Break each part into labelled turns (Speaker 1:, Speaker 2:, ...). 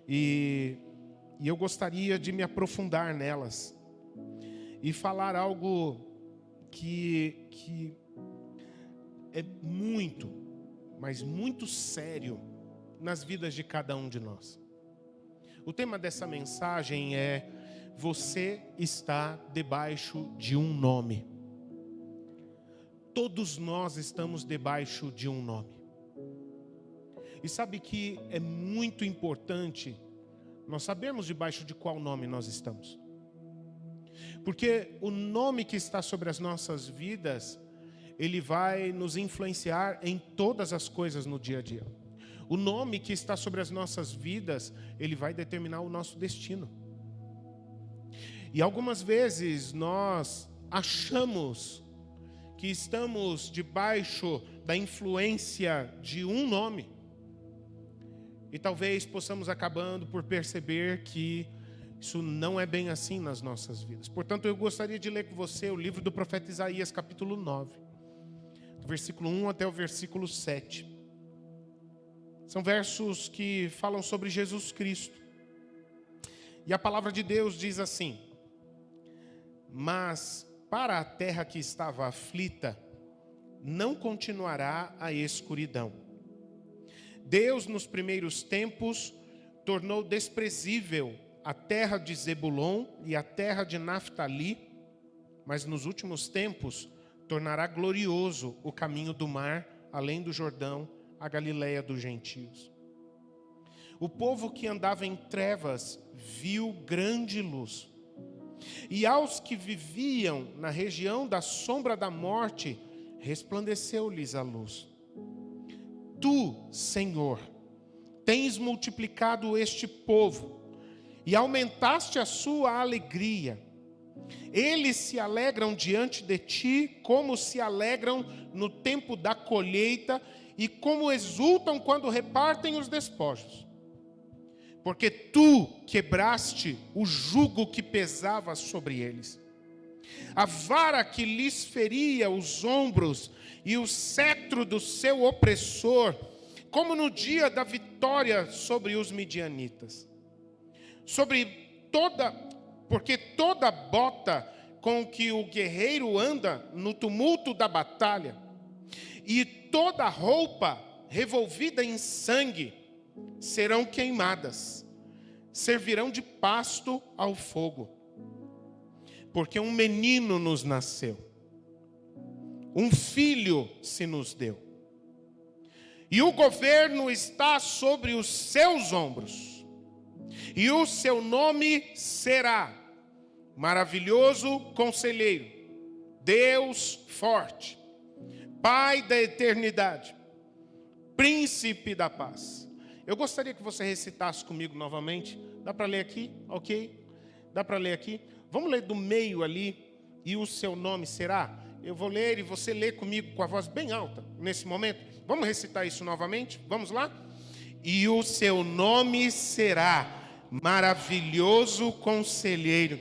Speaker 1: E eu gostaria de me aprofundar nelas e falar algo que é muito, mas muito sério nas vidas de cada um de nós. O tema dessa mensagem é: você está debaixo de um nome. Todos nós estamos debaixo de um nome. E sabe que é muito importante nós sabermos debaixo de qual nome nós estamos. Porque o nome que está sobre as nossas vidas, ele vai nos influenciar em todas as coisas no dia a dia. O nome que está sobre as nossas vidas, ele vai determinar o nosso destino. E algumas vezes nós achamos que estamos debaixo da influência de um nome. E talvez possamos acabando por perceber que isso não é bem assim nas nossas vidas. Portanto, eu gostaria de ler com você o livro do profeta Isaías, capítulo 9, do versículo 1 até o versículo 7. São versos que falam sobre Jesus Cristo. E a palavra de Deus diz assim: mas para a terra que estava aflita, não continuará a escuridão. Deus, nos primeiros tempos, tornou desprezível a terra de Zebulon e a terra de Naftali, mas nos últimos tempos tornará glorioso o caminho do mar, além do Jordão, a Galileia dos gentios. O povo que andava em trevas viu grande luz. E aos que viviam na região da sombra da morte, resplandeceu-lhes a luz. Tu, Senhor, tens multiplicado este povo e aumentaste a sua alegria. Eles se alegram diante de ti, como se alegram no tempo da colheita e como exultam quando repartem os despojos. Porque tu quebraste o jugo que pesava sobre eles, a vara que lhes feria os ombros e o cetro do seu opressor, como no dia da vitória sobre os midianitas. Porque toda bota com que o guerreiro anda no tumulto da batalha, e toda roupa revolvida em sangue, serão queimadas, servirão de pasto ao fogo. Porque um menino nos nasceu, um filho se nos deu, e o governo está sobre os seus ombros, e o seu nome será Maravilhoso Conselheiro, Deus Forte, Pai da Eternidade, Príncipe da Paz. Eu gostaria que você recitasse comigo novamente. Dá para ler aqui? Ok? Dá para ler aqui? Vamos ler do meio ali. E o seu nome será? Eu vou ler e você lê comigo com a voz bem alta nesse momento. Vamos recitar isso novamente? Vamos lá? E o seu nome será Maravilhoso Conselheiro,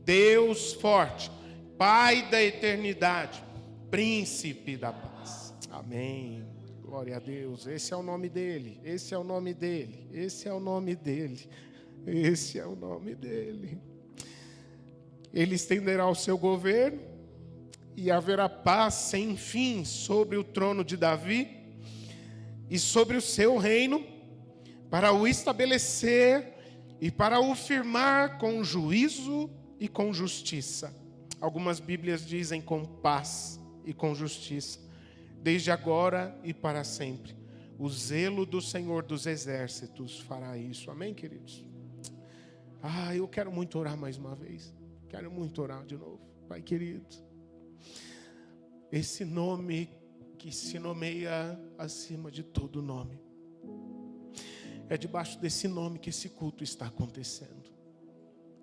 Speaker 1: Deus Forte, Pai da Eternidade, Príncipe da Paz. Amém. Glória a Deus. Esse é o nome dele. Esse é o nome dele. Esse é o nome dele. Esse é o nome dele. Ele estenderá o seu governo e haverá paz sem fim sobre o trono de Davi e sobre o seu reino, para o estabelecer e para o firmar com juízo e com justiça. Algumas Bíblias dizem com paz e com justiça, desde agora e para sempre. O zelo do Senhor dos Exércitos fará isso. Amém, queridos? Eu quero muito orar mais uma vez. Quero muito orar de novo. Pai querido, esse nome que se nomeia acima de todo nome, é debaixo desse nome que esse culto está acontecendo.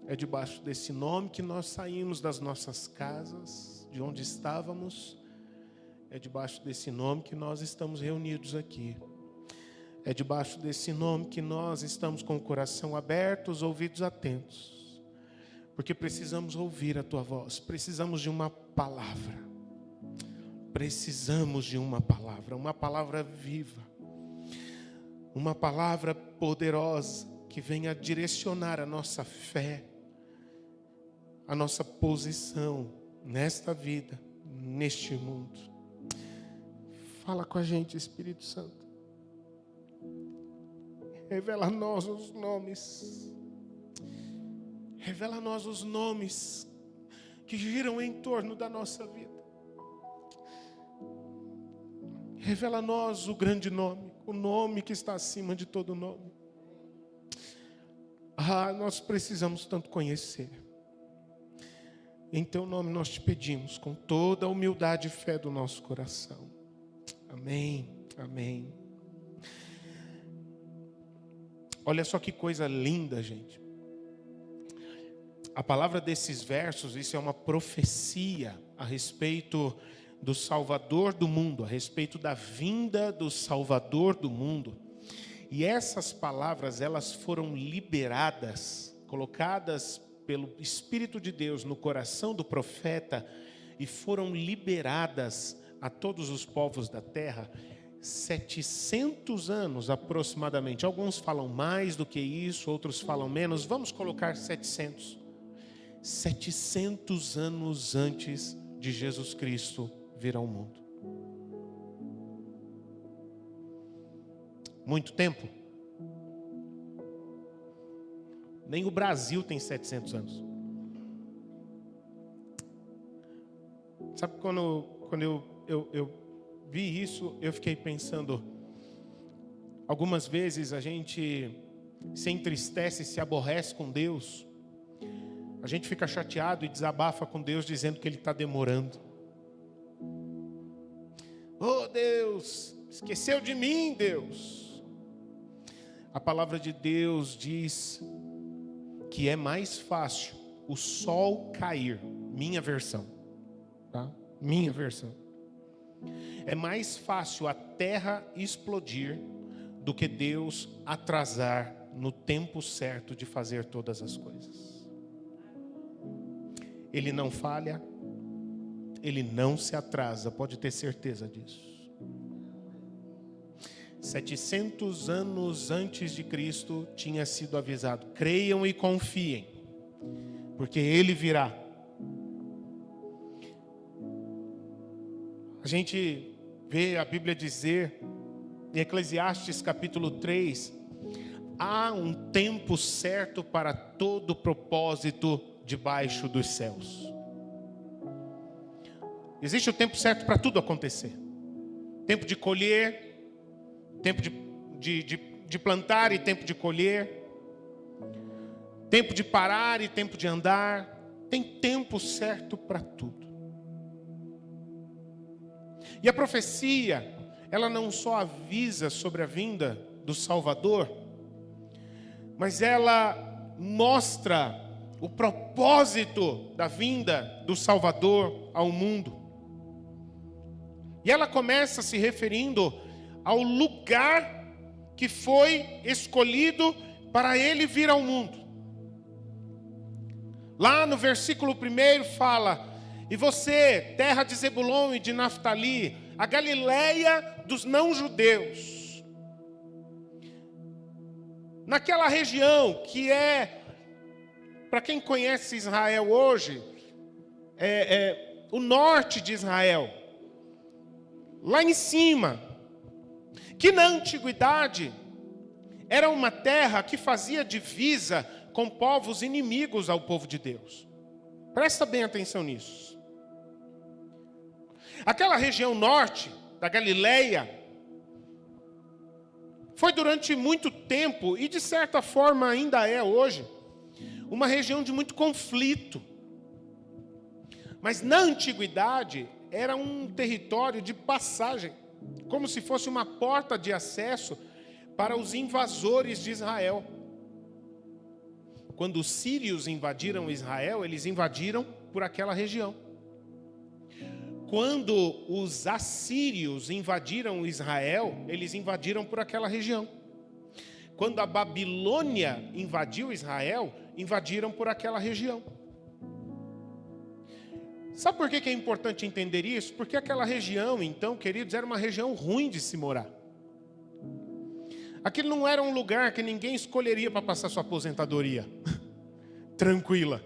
Speaker 1: É debaixo desse nome que nós saímos das nossas casas, de onde estávamos. É debaixo desse nome que nós estamos reunidos aqui. É debaixo desse nome que nós estamos com o coração aberto, os ouvidos atentos. Porque precisamos ouvir a tua voz. Precisamos de uma palavra. Precisamos de uma palavra viva. Uma palavra poderosa que venha direcionar a nossa fé, a nossa posição nesta vida, neste mundo. Fala com a gente, Espírito Santo. Revela a nós os nomes. Revela a nós os nomes que giram em torno da nossa vida. Revela a nós o grande nome, o nome que está acima de todo nome. Nós precisamos tanto conhecer. Em teu nome nós te pedimos, com toda a humildade e fé do nosso coração. Amém, amém. Olha só que coisa linda, gente. A palavra desses versos, isso é uma profecia a respeito do Salvador do mundo, a respeito da vinda do Salvador do mundo. E essas palavras, elas foram liberadas, colocadas pelo Espírito de Deus no coração do profeta e foram liberadas a todos os povos da terra 700 anos aproximadamente. Alguns falam mais do que isso, outros falam menos. Vamos colocar 700. 700 anos antes de Jesus Cristo vir ao mundo. Muito tempo? Nem o Brasil tem 700 anos. Sabe, quando eu vi isso, eu fiquei pensando, algumas vezes a gente se entristece, se aborrece com Deus, a gente fica chateado e desabafa com Deus dizendo que Ele está demorando. Oh Deus, esqueceu de mim, Deus. A palavra de Deus diz que é mais fácil o sol cair, minha versão, tá? Minha versão. É mais fácil a terra explodir do que Deus atrasar no tempo certo de fazer todas as coisas. Ele não falha, Ele não se atrasa, pode ter certeza disso. 700 anos antes de Cristo tinha sido avisado: creiam e confiem, porque Ele virá. A gente vê a Bíblia dizer, em Eclesiastes capítulo 3, há um tempo certo para todo propósito debaixo dos céus. Existe o tempo certo para tudo acontecer. Tempo de colher, tempo de plantar e tempo de colher, tempo de parar e tempo de andar. Tem tempo certo para tudo. E a profecia, ela não só avisa sobre a vinda do Salvador, mas ela mostra o propósito da vinda do Salvador ao mundo. E ela começa se referindo ao lugar que foi escolhido para ele vir ao mundo. Lá no versículo 1 fala: e você, terra de Zebulon e de Naftali, a Galileia dos não-judeus. Naquela região que é, para quem conhece Israel hoje, o norte de Israel. Lá em cima, que na antiguidade era uma terra que fazia divisa com povos inimigos ao povo de Deus. Presta bem atenção nisso. Aquela região norte da Galileia foi durante muito tempo, e de certa forma ainda é hoje, uma região de muito conflito. Mas na antiguidade era um território de passagem, como se fosse uma porta de acesso para os invasores de Israel. Quando os sírios invadiram Israel, eles invadiram por aquela região. Quando os assírios invadiram Israel, eles invadiram por aquela região. Quando a Babilônia invadiu Israel, invadiram por aquela região. Sabe por que é importante entender isso? Porque aquela região, então, queridos, era uma região ruim de se morar. Aquele não era um lugar que ninguém escolheria para passar sua aposentadoria. Tranquila.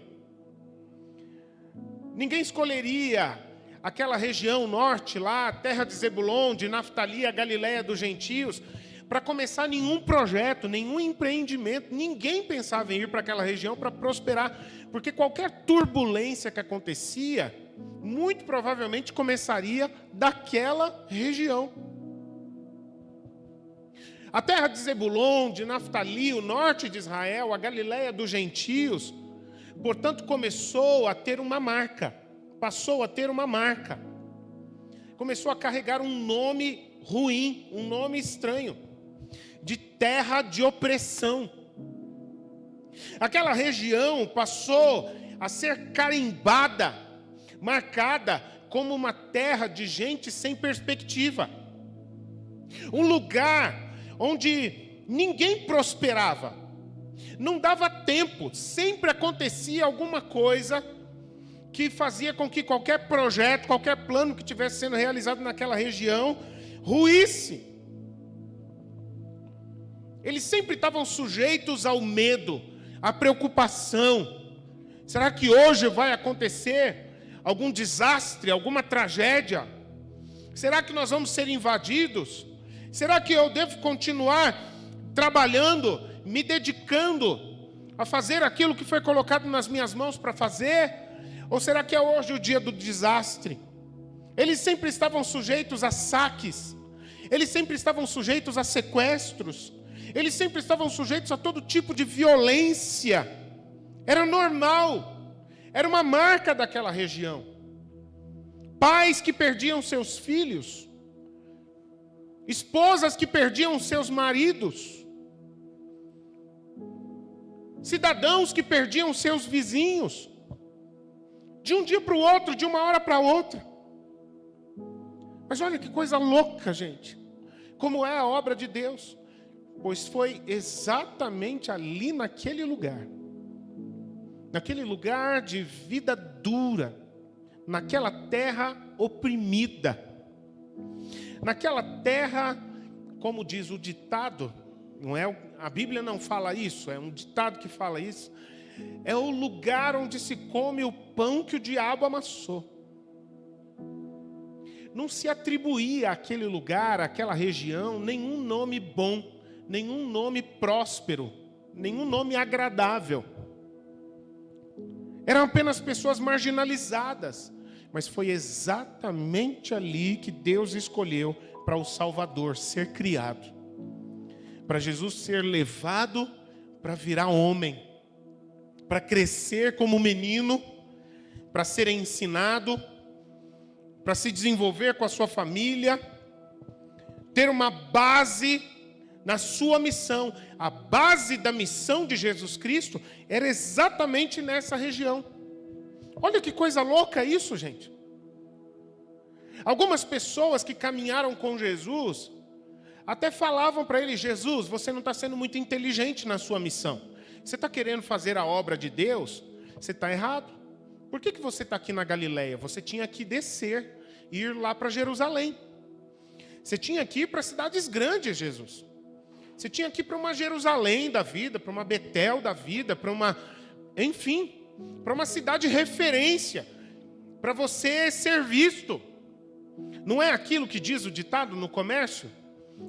Speaker 1: Ninguém escolheria aquela região norte lá, terra de Zebulon, de Naftali, a Galileia dos gentios, para começar nenhum projeto, nenhum empreendimento. Ninguém pensava em ir para aquela região para prosperar, porque qualquer turbulência que acontecia, muito provavelmente começaria daquela região. A terra de Zebulon, de Naftali, o norte de Israel, a Galileia dos gentios, portanto, começou a ter uma marca, passou a ter uma marca. Começou a carregar um nome ruim, um nome estranho, de terra de opressão. Aquela região passou a ser carimbada, marcada como uma terra de gente sem perspectiva. Um lugar onde ninguém prosperava. Não dava tempo, sempre acontecia alguma coisa que fazia com que qualquer projeto, qualquer plano que estivesse sendo realizado naquela região, ruísse. Eles sempre estavam sujeitos ao medo, à preocupação. Será que hoje vai acontecer algum desastre, alguma tragédia? Será que nós vamos ser invadidos? Será que eu devo continuar trabalhando, me dedicando a fazer aquilo que foi colocado nas minhas mãos para fazer? Ou será que é hoje o dia do desastre? Eles sempre estavam sujeitos a saques. Eles sempre estavam sujeitos a sequestros. Eles sempre estavam sujeitos a todo tipo de violência. Era normal. Era uma marca daquela região. Pais que perdiam seus filhos. Esposas que perdiam seus maridos. Cidadãos que perdiam seus vizinhos. De um dia para o outro, de uma hora para outra. Mas olha que coisa louca, gente. Como é a obra de Deus. Pois foi exatamente ali naquele lugar. Naquele lugar de vida dura. Naquela terra oprimida. Naquela terra, como diz o ditado, não é, a Bíblia não fala isso, é um ditado que fala isso. É o lugar onde se come o pão que o diabo amassou. Não se atribuía àquele lugar, àquela região, nenhum nome bom, nenhum nome próspero, nenhum nome agradável. Eram apenas pessoas marginalizadas. Mas foi exatamente ali que Deus escolheu para o Salvador ser criado. Para Jesus ser levado para virar homem. Para crescer como menino. Para ser ensinado. Para se desenvolver com a sua família. Ter uma base na sua missão. A base da missão de Jesus Cristo era exatamente nessa região. Olha que coisa louca isso, gente. Algumas pessoas que caminharam com Jesus até falavam para ele: Jesus, você não está sendo muito inteligente na sua missão. Você está querendo fazer a obra de Deus? Você está errado. Por que você está aqui na Galileia? Você tinha que descer e ir lá para Jerusalém. Você tinha que ir para cidades grandes, Jesus. Você tinha que ir para uma Jerusalém da vida, para uma Betel da vida, para uma... Enfim... para uma cidade referência, para você ser visto. Não é aquilo que diz o ditado no comércio?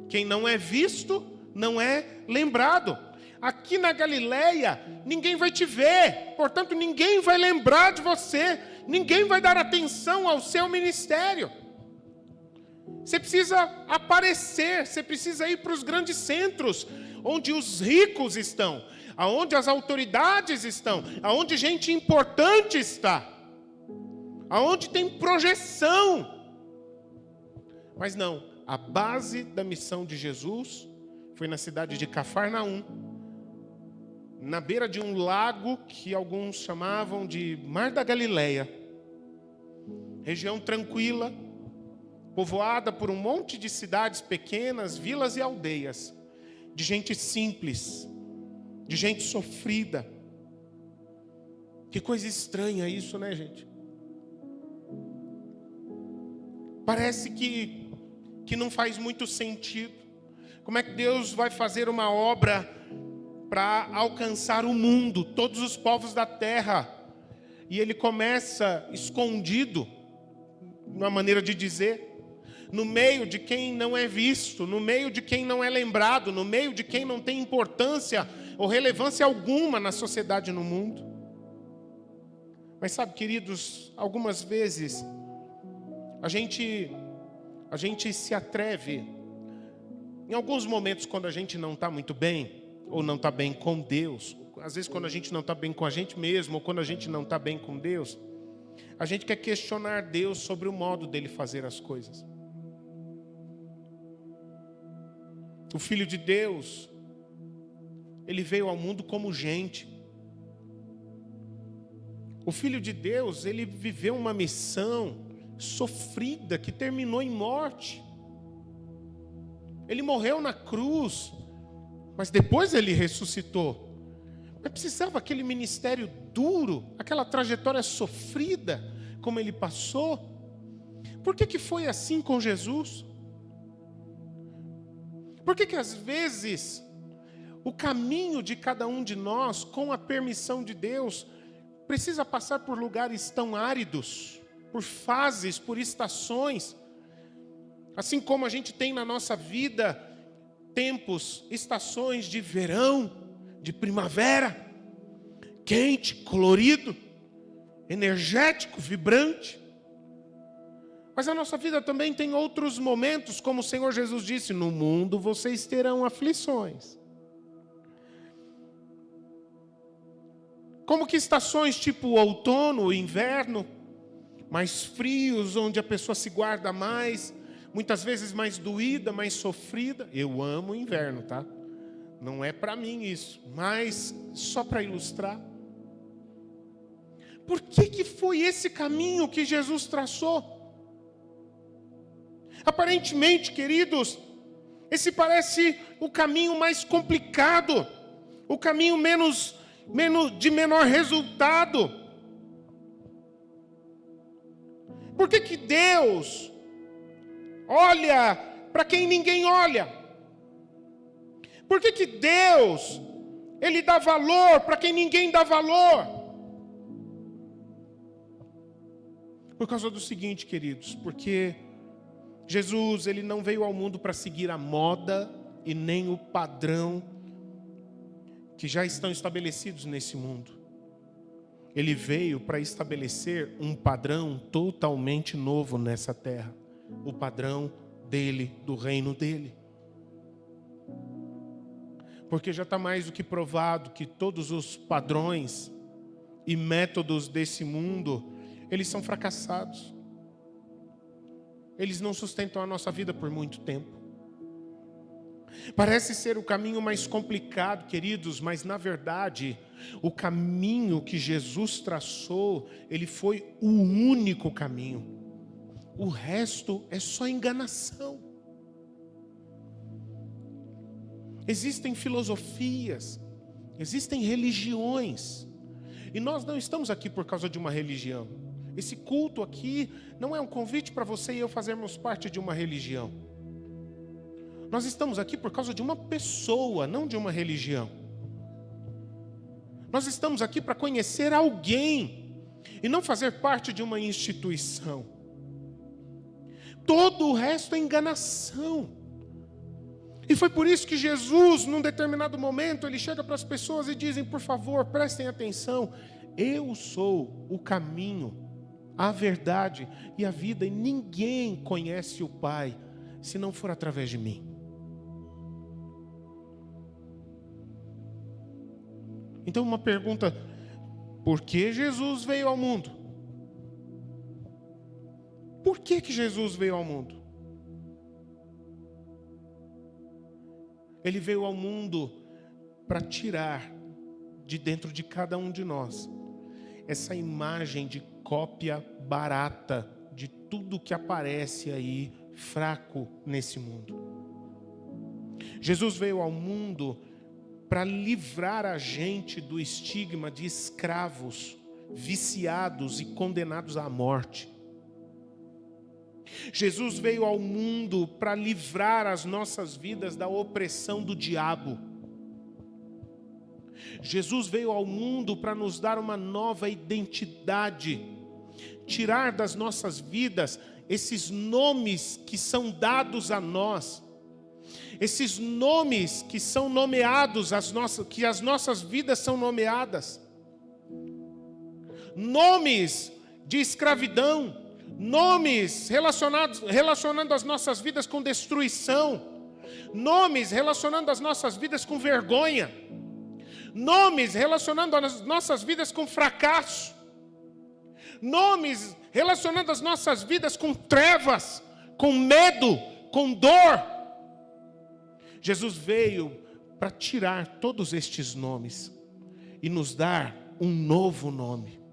Speaker 1: Quem não é visto, não é lembrado. Aqui na Galileia, ninguém vai te ver, portanto, ninguém vai lembrar de você, ninguém vai dar atenção ao seu ministério. Você precisa aparecer, você precisa ir para os grandes centros, onde os ricos estão, aonde as autoridades estão, aonde gente importante está, aonde tem projeção. Mas não, a base da missão de Jesus foi na cidade de Cafarnaum, na beira de um lago que alguns chamavam de Mar da Galileia, região tranquila, povoada por um monte de cidades pequenas, vilas e aldeias, de gente simples, de gente sofrida. Que coisa estranha isso, né, gente? Parece que não faz muito sentido. Como é que Deus vai fazer uma obra para alcançar o mundo, todos os povos da terra? E ele começa escondido, uma maneira de dizer, no meio de quem não é visto, no meio de quem não é lembrado, no meio de quem não tem importância ou relevância alguma na sociedade e no mundo. Mas sabe, queridos, algumas vezes a gente se atreve, em alguns momentos quando a gente não está muito bem, ou não está bem com Deus, às vezes quando a gente não está bem com a gente mesmo, ou quando a gente não está bem com Deus, a gente quer questionar Deus sobre o modo dele fazer as coisas. O Filho de Deus, ele veio ao mundo como gente. O Filho de Deus, ele viveu uma missão sofrida que terminou em morte. Ele morreu na cruz, mas depois ele ressuscitou. Mas precisava aquele ministério duro, aquela trajetória sofrida, como ele passou. Por que foi assim com Jesus? Por que às vezes o caminho de cada um de nós, com a permissão de Deus, precisa passar por lugares tão áridos, por fases, por estações? Assim como a gente tem na nossa vida tempos, estações de verão, de primavera, quente, colorido, energético, vibrante. Mas a nossa vida também tem outros momentos, como o Senhor Jesus disse: no mundo vocês terão aflições. Como que estações tipo outono, inverno, mais frios, onde a pessoa se guarda mais, muitas vezes mais doída, mais sofrida. Eu amo o inverno, tá? Não é para mim isso, mas só para ilustrar. Por que foi esse caminho que Jesus traçou? Aparentemente, queridos, esse parece o caminho mais complicado, o caminho de menor resultado. Por que Deus olha para quem ninguém olha? Por que Deus, Ele dá valor para quem ninguém dá valor? Por causa do seguinte, queridos, porque Jesus, Ele não veio ao mundo para seguir a moda e nem o padrão que já estão estabelecidos nesse mundo. Ele veio para estabelecer um padrão totalmente novo nessa terra. O padrão dele, do reino dele. Porque já está mais do que provado que todos os padrões e métodos desse mundo, eles são fracassados. Eles não sustentam a nossa vida por muito tempo. Parece ser o caminho mais complicado, queridos, mas na verdade, o caminho que Jesus traçou, ele foi o único caminho. O resto é só enganação. Existem filosofias, existem religiões, e nós não estamos aqui por causa de uma religião. Esse culto aqui não é um convite para você e eu fazermos parte de uma religião. Nós estamos aqui por causa de uma pessoa, não de uma religião. Nós estamos aqui para conhecer alguém e não fazer parte de uma instituição. Todo o resto é enganação. E foi por isso que Jesus, num determinado momento, ele chega para as pessoas e dizem: por favor, prestem atenção, eu sou o caminho, a verdade e a vida, e ninguém conhece o Pai se não for através de mim. Então uma pergunta: por que Jesus veio ao mundo? Por que Jesus veio ao mundo? Ele veio ao mundo para tirar de dentro de cada um de nós essa imagem de cópia barata de tudo que aparece aí fraco nesse mundo. Jesus veio ao mundo para livrar a gente do estigma de escravos, viciados e condenados à morte. Jesus veio ao mundo para livrar as nossas vidas da opressão do diabo. Jesus veio ao mundo para nos dar uma nova identidade, tirar das nossas vidas esses nomes que são dados a nós, esses nomes que são nomeados, que as nossas vidas são nomeadas, nomes de escravidão, nomes relacionando as nossas vidas com destruição, nomes relacionando as nossas vidas com vergonha, nomes relacionando as nossas vidas com fracasso, nomes relacionando as nossas vidas com trevas, com medo, com dor. Jesus veio para tirar todos estes nomes e nos dar um novo nome.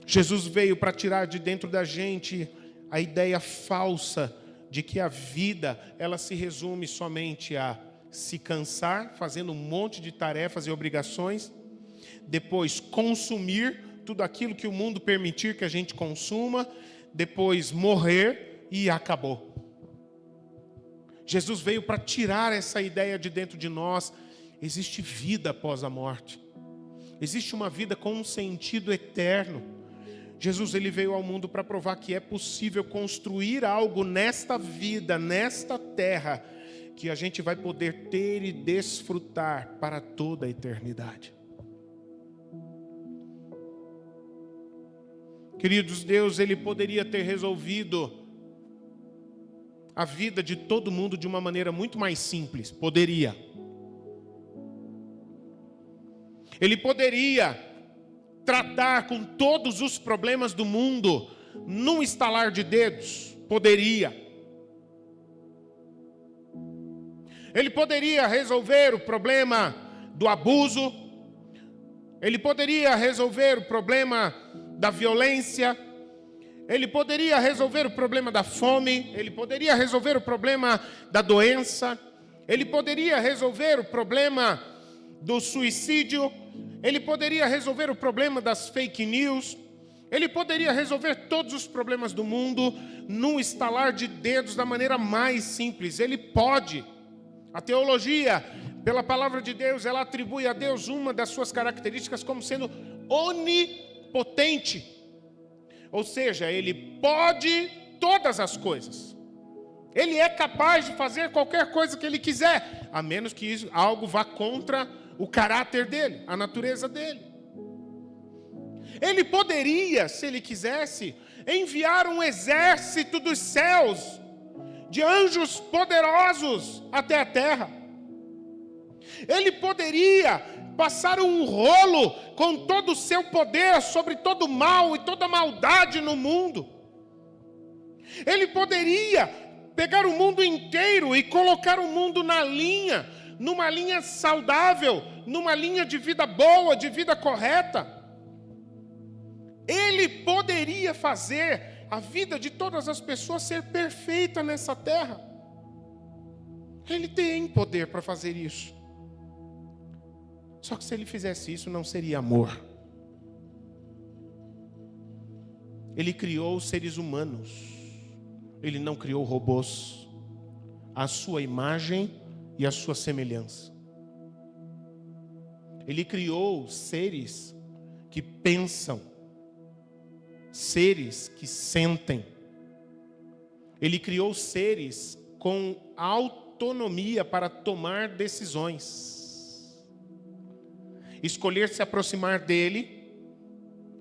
Speaker 1: Jesus veio para tirar de dentro da gente a ideia falsa de que a vida, ela se resume somente a se cansar, fazendo um monte de tarefas e obrigações, depois consumir tudo aquilo que o mundo permitir que a gente consuma, depois morrer e acabou. Jesus veio para tirar essa ideia de dentro de nós. Existe vida após a morte. Existe uma vida com um sentido eterno. Jesus, ele veio ao mundo para provar que é possível construir algo nesta vida, nesta terra, que a gente vai poder ter e desfrutar para toda a eternidade. Queridos, Deus, ele poderia ter resolvido a vida de todo mundo de uma maneira muito mais simples. Poderia. Ele poderia tratar com todos os problemas do mundo num estalar de dedos. Poderia. Ele poderia resolver o problema do abuso. Ele poderia resolver o problema da violência. Ele poderia resolver o problema da fome. Ele poderia resolver o problema da doença. Ele poderia resolver o problema do suicídio. Ele poderia resolver o problema das fake news. Ele poderia resolver todos os problemas do mundo num estalar de dedos da maneira mais simples. Ele pode. A teologia, pela palavra de Deus, ela atribui a Deus uma das suas características como sendo onipotente. Ou seja, ele pode todas as coisas. Ele é capaz de fazer qualquer coisa que ele quiser, a menos que algo vá contra o caráter dele, a natureza dele. Ele poderia, se ele quisesse, enviar um exército dos céus, de anjos poderosos até a terra. Ele poderia passar um rolo com todo o seu poder sobre todo o mal e toda a maldade no mundo. Ele poderia pegar o mundo inteiro e colocar o mundo na linha, numa linha saudável, numa linha de vida boa, de vida correta. Ele poderia fazer a vida de todas as pessoas ser perfeita nessa terra. Ele tem poder para fazer isso. Só que se ele fizesse isso, não seria amor. Ele criou seres humanos. Ele não criou robôs. A sua imagem e a sua semelhança. Ele criou seres que pensam, seres que sentem. Ele criou seres com autonomia para tomar decisões. Escolher se aproximar dele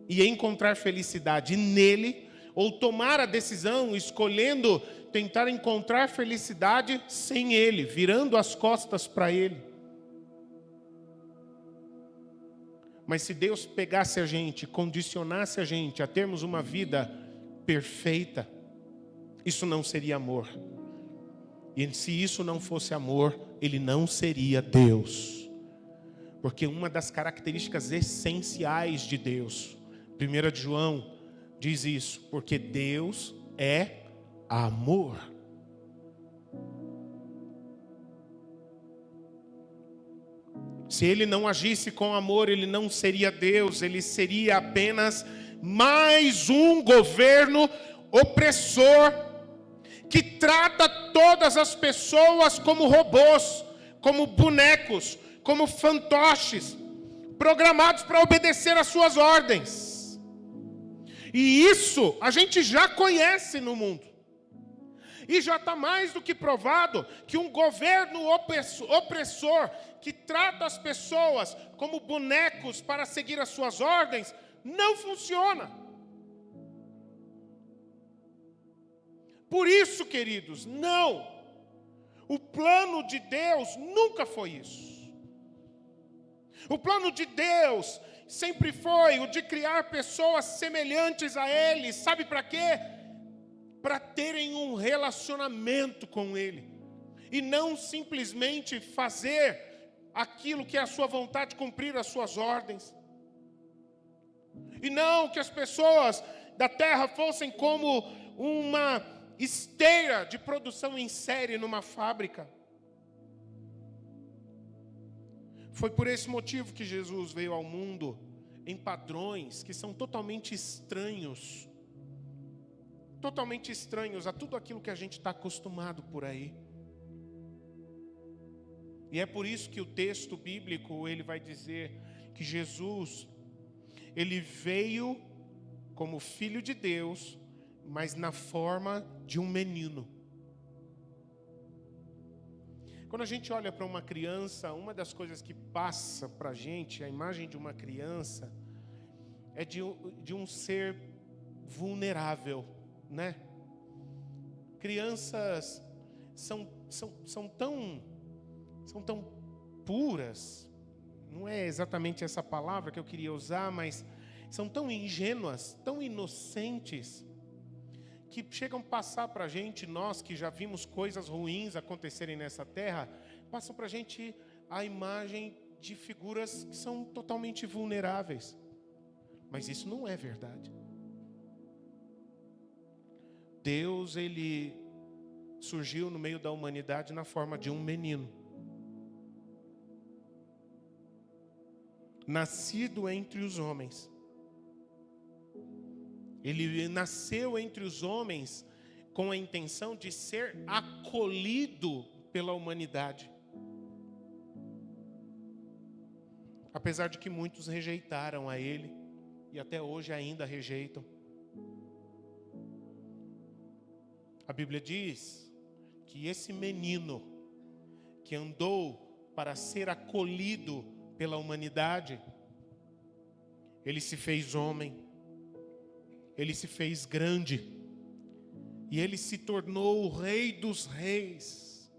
Speaker 1: e encontrar felicidade nele, ou tomar a decisão escolhendo tentar encontrar felicidade sem ele, virando as costas para ele. Mas se Deus pegasse a gente, condicionasse a gente a termos uma vida perfeita, isso não seria amor. E se isso não fosse amor, ele não seria Deus. Porque uma das características essenciais de Deus, 1 João diz isso, porque Deus é amor. Se ele não agisse com amor, ele não seria Deus, ele seria apenas mais um governo opressor, que trata todas as pessoas como robôs, como bonecos, como fantoches, programados para obedecer às suas ordens. E isso a gente já conhece no mundo. E já está mais do que provado que um governo opressor, que trata as pessoas como bonecos para seguir as suas ordens, não funciona. Por isso, queridos, não. O plano de Deus nunca foi isso. O plano de Deus sempre foi o de criar pessoas semelhantes a Ele. Sabe para quê? Para terem um relacionamento com Ele. E não simplesmente fazer aquilo que é a sua vontade, cumprir as suas ordens. E não que as pessoas da terra fossem como uma esteira de produção em série numa fábrica. Foi por esse motivo que Jesus veio ao mundo em padrões que são totalmente estranhos a tudo aquilo que a gente está acostumado por aí. E é por isso que o texto bíblico, ele vai dizer que Jesus, ele veio como filho de Deus, mas na forma de um menino. Quando a gente olha para uma criança, uma das coisas que passa para a gente, a imagem de uma criança, é de um ser vulnerável, né? Crianças são tão puras, não é exatamente essa palavra que eu queria usar, mas são tão ingênuas, tão inocentes, que chegam a passar para a gente, nós que já vimos coisas ruins acontecerem nessa terra, passam para a gente a imagem de figuras que são totalmente vulneráveis. Mas isso não é verdade. Deus, ele surgiu no meio da humanidade na forma de um menino. Nascido entre os homens. Ele nasceu entre os homens com a intenção de ser acolhido pela humanidade. Apesar de que muitos rejeitaram a ele, e até hoje ainda rejeitam. A Bíblia diz que esse menino que andou para ser acolhido pela humanidade, ele se fez homem, ele se fez grande, e ele se tornou o Rei dos Reis.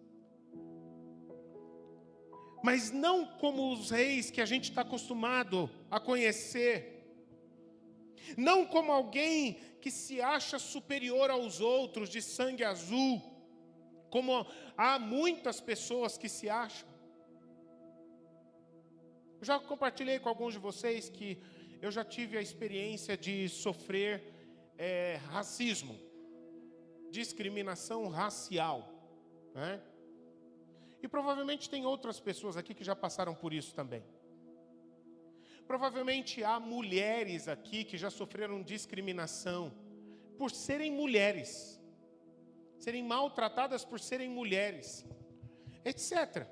Speaker 1: Mas não como os reis que a gente está acostumado a conhecer, não como alguém que se acha superior aos outros, de sangue azul, como há muitas pessoas que se acham. Eu já compartilhei com alguns de vocês que eu já tive a experiência de sofrer racismo, discriminação racial, né? E provavelmente tem outras pessoas aqui que já passaram por isso também. Provavelmente há mulheres aqui que já sofreram discriminação por serem mulheres, serem maltratadas por serem mulheres, etc.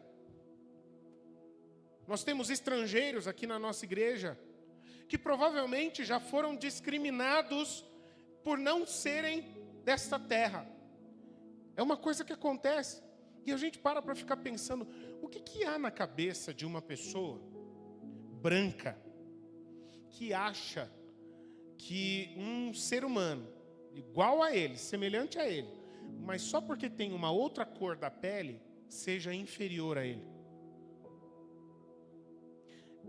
Speaker 1: Nós temos estrangeiros aqui na nossa igreja que provavelmente já foram discriminados por não serem desta terra. É uma coisa que acontece. E a gente para ficar pensando, o que há na cabeça de uma pessoa branca que acha que um ser humano igual a ele, semelhante a ele, mas só porque tem uma outra cor da pele, seja inferior a ele?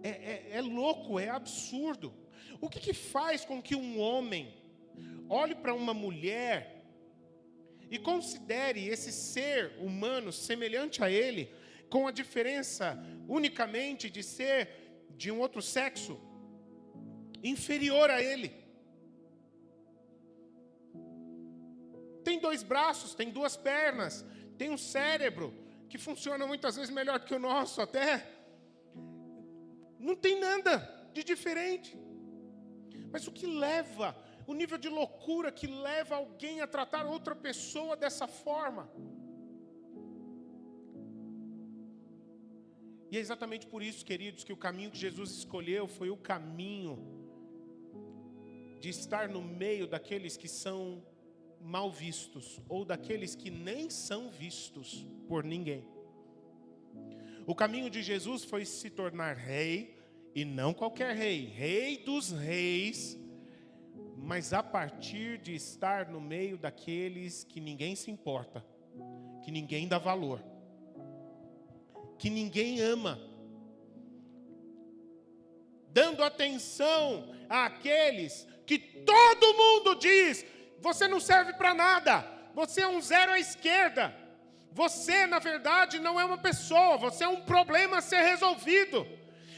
Speaker 1: É louco, é absurdo. O que faz com que um homem olhe para uma mulher e considere esse ser humano semelhante a ele, com a diferença unicamente de ser de um outro sexo inferior a ele? Tem 2 braços, tem 2 pernas, tem um cérebro que funciona muitas vezes melhor que o nosso até. Não tem nada de diferente. Mas o que leva o nível de loucura que leva alguém a tratar outra pessoa dessa forma. E é exatamente por isso, queridos, que o caminho que Jesus escolheu foi o caminho de estar no meio daqueles que são mal vistos, ou daqueles que nem são vistos por ninguém. O caminho de Jesus foi se tornar rei, e não qualquer rei, rei dos reis, mas a partir de estar no meio daqueles que ninguém se importa, que ninguém dá valor, que ninguém ama, dando atenção àqueles que todo mundo diz: você não serve para nada, você é um zero à esquerda, você na verdade não é uma pessoa, você é um problema a ser resolvido.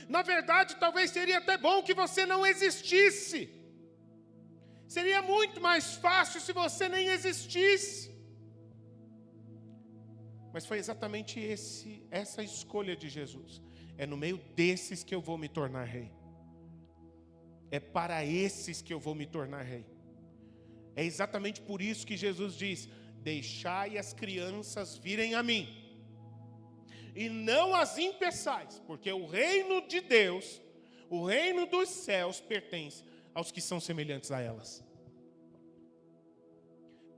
Speaker 1: Na verdade, talvez seria até bom que você não existisse. Seria muito mais fácil se você nem existisse. Mas foi exatamente essa escolha de Jesus. É no meio desses que eu vou me tornar rei. É para esses que eu vou me tornar rei. É exatamente por isso que Jesus diz: deixai as crianças virem a mim, e não as impeçais, porque o reino de Deus, o reino dos céus, pertence aos que são semelhantes a elas.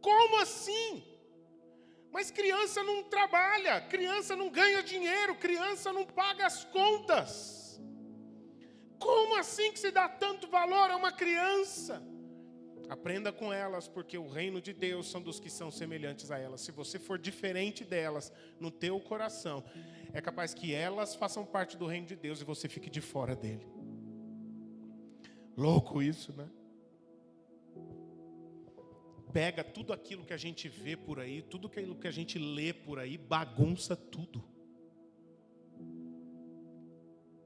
Speaker 1: Como assim? Mas criança não trabalha, criança não ganha dinheiro, criança não paga as contas. Como assim que se dá tanto valor a uma criança? Aprenda com elas, porque o reino de Deus são dos que são semelhantes a elas. Se você for diferente delas no teu coração, é capaz que elas façam parte do reino de Deus e você fique de fora dele. Louco isso, né? Pega tudo aquilo que a gente vê por aí, tudo aquilo que a gente lê por aí, bagunça tudo.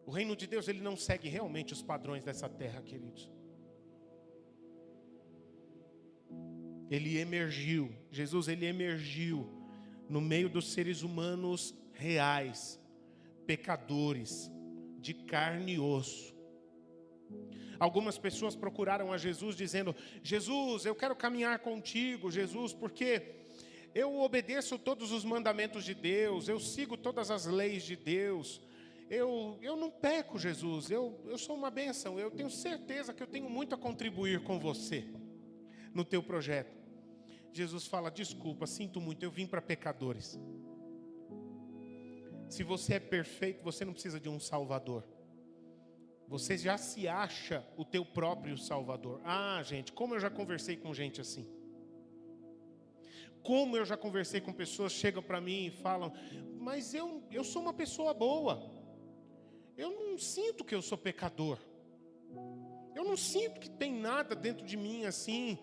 Speaker 1: O reino de Deus, ele não segue realmente os padrões dessa terra, queridos. Ele emergiu, Jesus, ele emergiu no meio dos seres humanos reais, pecadores, de carne e osso. Algumas pessoas procuraram a Jesus dizendo: Jesus, eu quero caminhar contigo, Jesus, porque eu obedeço todos os mandamentos de Deus, eu sigo todas as leis de Deus, eu não peco, Jesus, eu sou uma bênção, eu tenho certeza que eu tenho muito a contribuir com você, no teu projeto. Jesus fala: desculpa, sinto muito, eu vim para pecadores. Se você é perfeito, você não precisa de um salvador. Você já se acha o teu próprio salvador. Ah, gente, como eu já conversei com gente assim. Como eu já conversei com pessoas que chegam para mim e falam: mas eu sou uma pessoa boa. Eu não sinto que eu sou pecador. Eu não sinto que tem nada dentro de mim assim.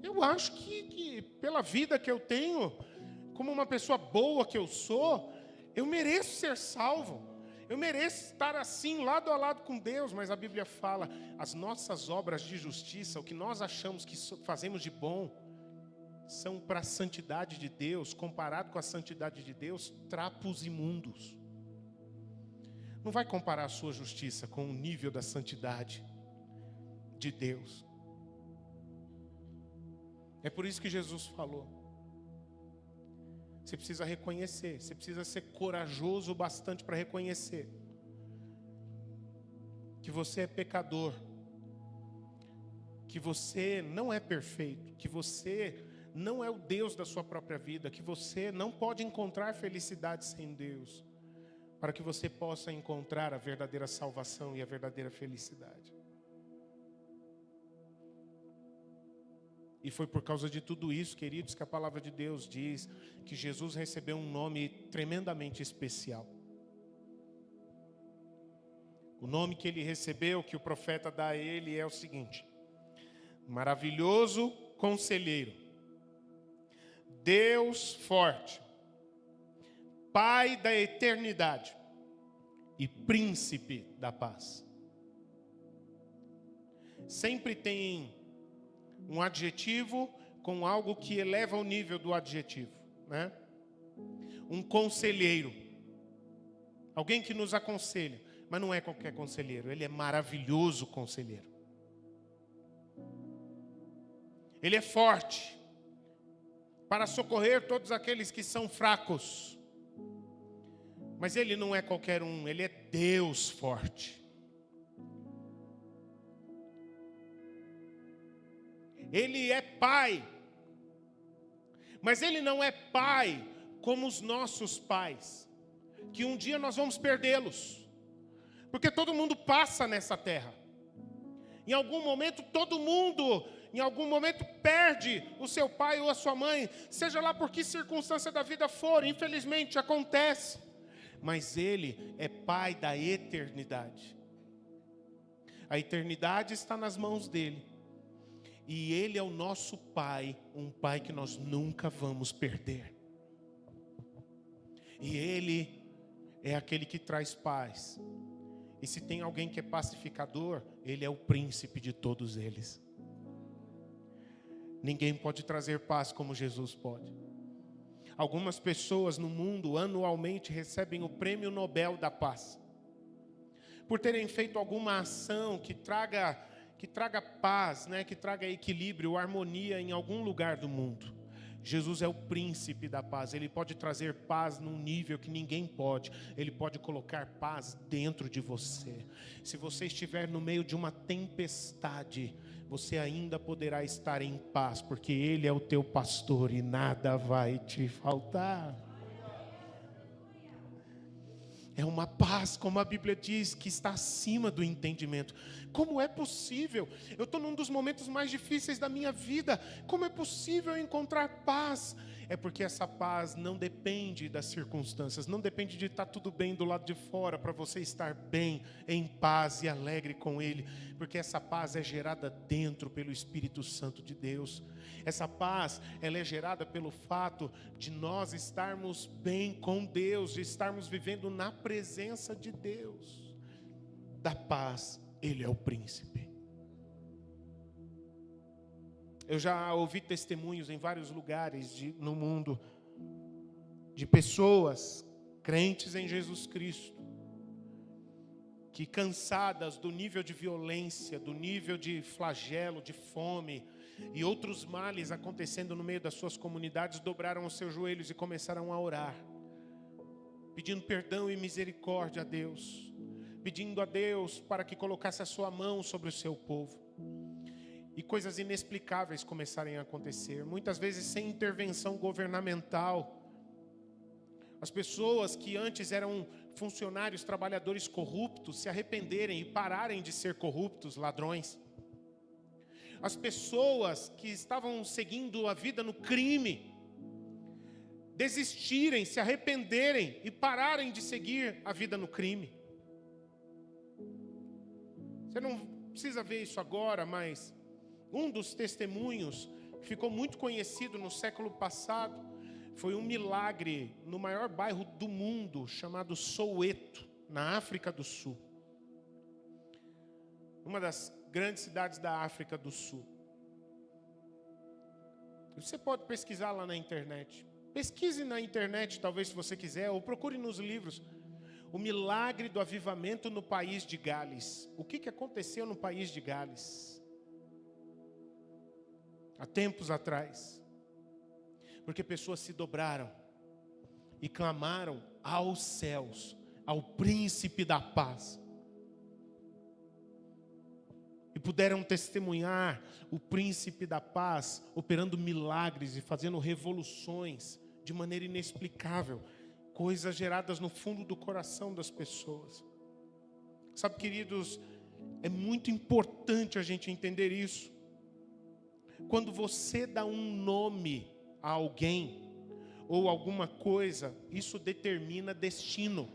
Speaker 1: Eu acho que pela vida que eu tenho, como uma pessoa boa que eu sou, eu mereço ser salvo. Eu mereço estar assim, lado a lado com Deus. Mas a Bíblia fala: as nossas obras de justiça, o que nós achamos que fazemos de bom, são para a santidade de Deus, comparado com a santidade de Deus, trapos imundos. Não vai comparar a sua justiça com o nível da santidade de Deus. É por isso que Jesus falou: você precisa reconhecer, você precisa ser corajoso o bastante para reconhecer que você é pecador, que você não é perfeito, que você não é o Deus da sua própria vida, que você não pode encontrar felicidade sem Deus, para que você possa encontrar a verdadeira salvação e a verdadeira felicidade. E foi por causa de tudo isso, queridos, que a palavra de Deus diz que Jesus recebeu um nome tremendamente especial. O nome que ele recebeu, que o profeta dá a ele, é o seguinte: Maravilhoso Conselheiro, Deus Forte, Pai da Eternidade e Príncipe da Paz. Sempre tem um adjetivo com algo que eleva o nível do adjetivo, né? Um conselheiro, alguém que nos aconselha, mas não é qualquer conselheiro, ele é maravilhoso conselheiro. Ele é forte para socorrer todos aqueles que são fracos. Mas Ele não é qualquer um, Ele é Deus forte. Ele é Pai. Mas Ele não é Pai como os nossos pais, que um dia nós vamos perdê-los. Porque todo mundo passa nessa terra. Em algum momento, todo mundo, em algum momento, perde o seu pai ou a sua mãe. Seja lá por que circunstância da vida for, infelizmente, acontece. Mas Ele é Pai da eternidade. A eternidade está nas mãos dEle. E Ele é o nosso Pai, um Pai que nós nunca vamos perder. E Ele é aquele que traz paz. E se tem alguém que é pacificador, Ele é o príncipe de todos eles. Ninguém pode trazer paz como Jesus pode. Algumas pessoas no mundo anualmente recebem o Prêmio Nobel da Paz, por terem feito alguma ação que traga paz, né? Que traga equilíbrio, harmonia em algum lugar do mundo. Jesus é o príncipe da paz. Ele pode trazer paz num nível que ninguém pode. Ele pode colocar paz dentro de você. Se você estiver no meio de uma tempestade, você ainda poderá estar em paz, porque Ele é o teu pastor e nada vai te faltar. É uma paz, como a Bíblia diz, que está acima do entendimento. Como é possível? Eu estou num dos momentos mais difíceis da minha vida. Como é possível eu encontrar paz? É porque essa paz não depende das circunstâncias, não depende de estar tudo bem do lado de fora para você estar bem, em paz e alegre com Ele. Porque essa paz é gerada dentro pelo Espírito Santo de Deus. Essa paz, ela é gerada pelo fato de nós estarmos bem com Deus, de estarmos vivendo na presença de Deus. Da paz, Ele é o príncipe. Eu já ouvi testemunhos em vários lugares no mundo de pessoas crentes em Jesus Cristo que, cansadas do nível de violência, do nível de flagelo, de fome e outros males acontecendo no meio das suas comunidades, dobraram os seus joelhos e começaram a orar, pedindo perdão e misericórdia a Deus, pedindo a Deus para que colocasse a sua mão sobre o seu povo. E coisas inexplicáveis começarem a acontecer, muitas vezes sem intervenção governamental. As pessoas que antes eram funcionários, trabalhadores corruptos, se arrependerem e pararem de ser corruptos, ladrões. As pessoas que estavam seguindo a vida no crime, desistirem, se arrependerem e pararem de seguir a vida no crime. Você não precisa ver isso agora, mas um dos testemunhos que ficou muito conhecido no século passado foi um milagre no maior bairro do mundo, chamado Soweto, na África do Sul. Uma das grandes cidades da África do Sul. Você pode pesquisar lá na internet. Pesquise na internet, talvez, se você quiser, ou procure nos livros. O milagre do avivamento no país de Gales. O que aconteceu no país de Gales? Há tempos atrás, porque pessoas se dobraram e clamaram aos céus, ao príncipe da paz, e puderam testemunhar o príncipe da paz operando milagres e fazendo revoluções de maneira inexplicável, coisas geradas no fundo do coração das pessoas. Sabe, queridos, é muito importante a gente entender isso. Quando você dá um nome a alguém ou alguma coisa, isso determina destino.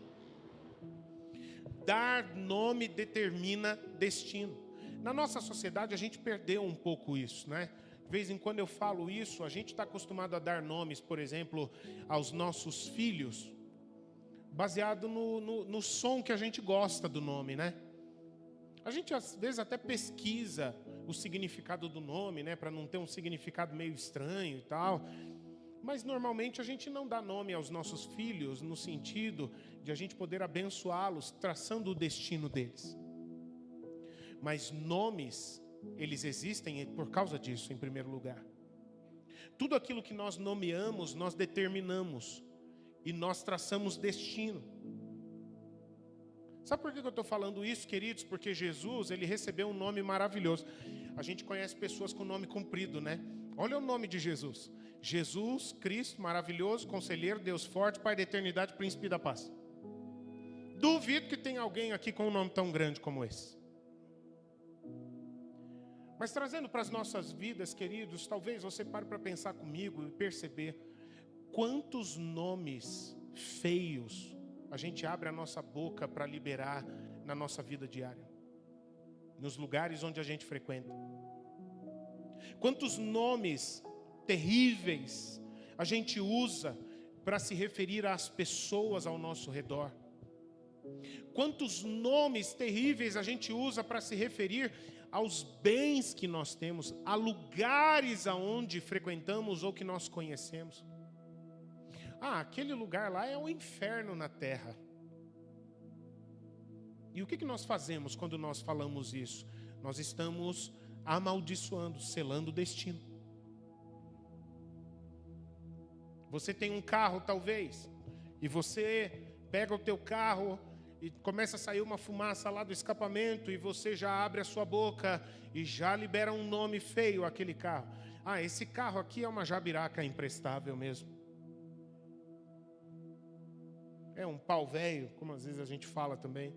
Speaker 1: Dar nome determina destino. Na nossa sociedade a gente perdeu um pouco isso, né? De vez em quando eu falo isso, a gente está acostumado a dar nomes, por exemplo, aos nossos filhos, baseado no som que a gente gosta do nome, né? A gente às vezes até pesquisa o significado do nome, né, para não ter um significado meio estranho e tal. Mas normalmente a gente não dá nome aos nossos filhos no sentido de a gente poder abençoá-los, traçando o destino deles. Mas nomes eles existem por causa disso, em primeiro lugar. Tudo aquilo que nós nomeamos, nós determinamos. E nós traçamos destino. Sabe por que eu estou falando isso, queridos? Porque Jesus, ele recebeu um nome maravilhoso. A gente conhece pessoas com nome comprido, né? Olha o nome de Jesus. Jesus, Cristo, maravilhoso, conselheiro, Deus forte, Pai da eternidade, príncipe da paz. Duvido que tenha alguém aqui com um nome tão grande como esse. Mas trazendo para as nossas vidas, queridos, talvez você pare para pensar comigo e perceber quantos nomes feios a gente abre a nossa boca para liberar na nossa vida diária, nos lugares onde a gente frequenta. Quantos nomes terríveis a gente usa para se referir às pessoas ao nosso redor. Quantos nomes terríveis a gente usa para se referir aos bens que nós temos, a lugares aonde frequentamos ou que nós conhecemos. Aquele lugar lá é o inferno na terra. E o que nós fazemos quando nós falamos isso? Nós estamos amaldiçoando, selando o destino. Você tem um carro, talvez, e você pega o teu carro e começa a sair uma fumaça lá do escapamento e você já abre a sua boca e já libera um nome feio àquele carro. Esse carro aqui é uma jabiraca imprestável mesmo. É um pau velho, como às vezes a gente fala também.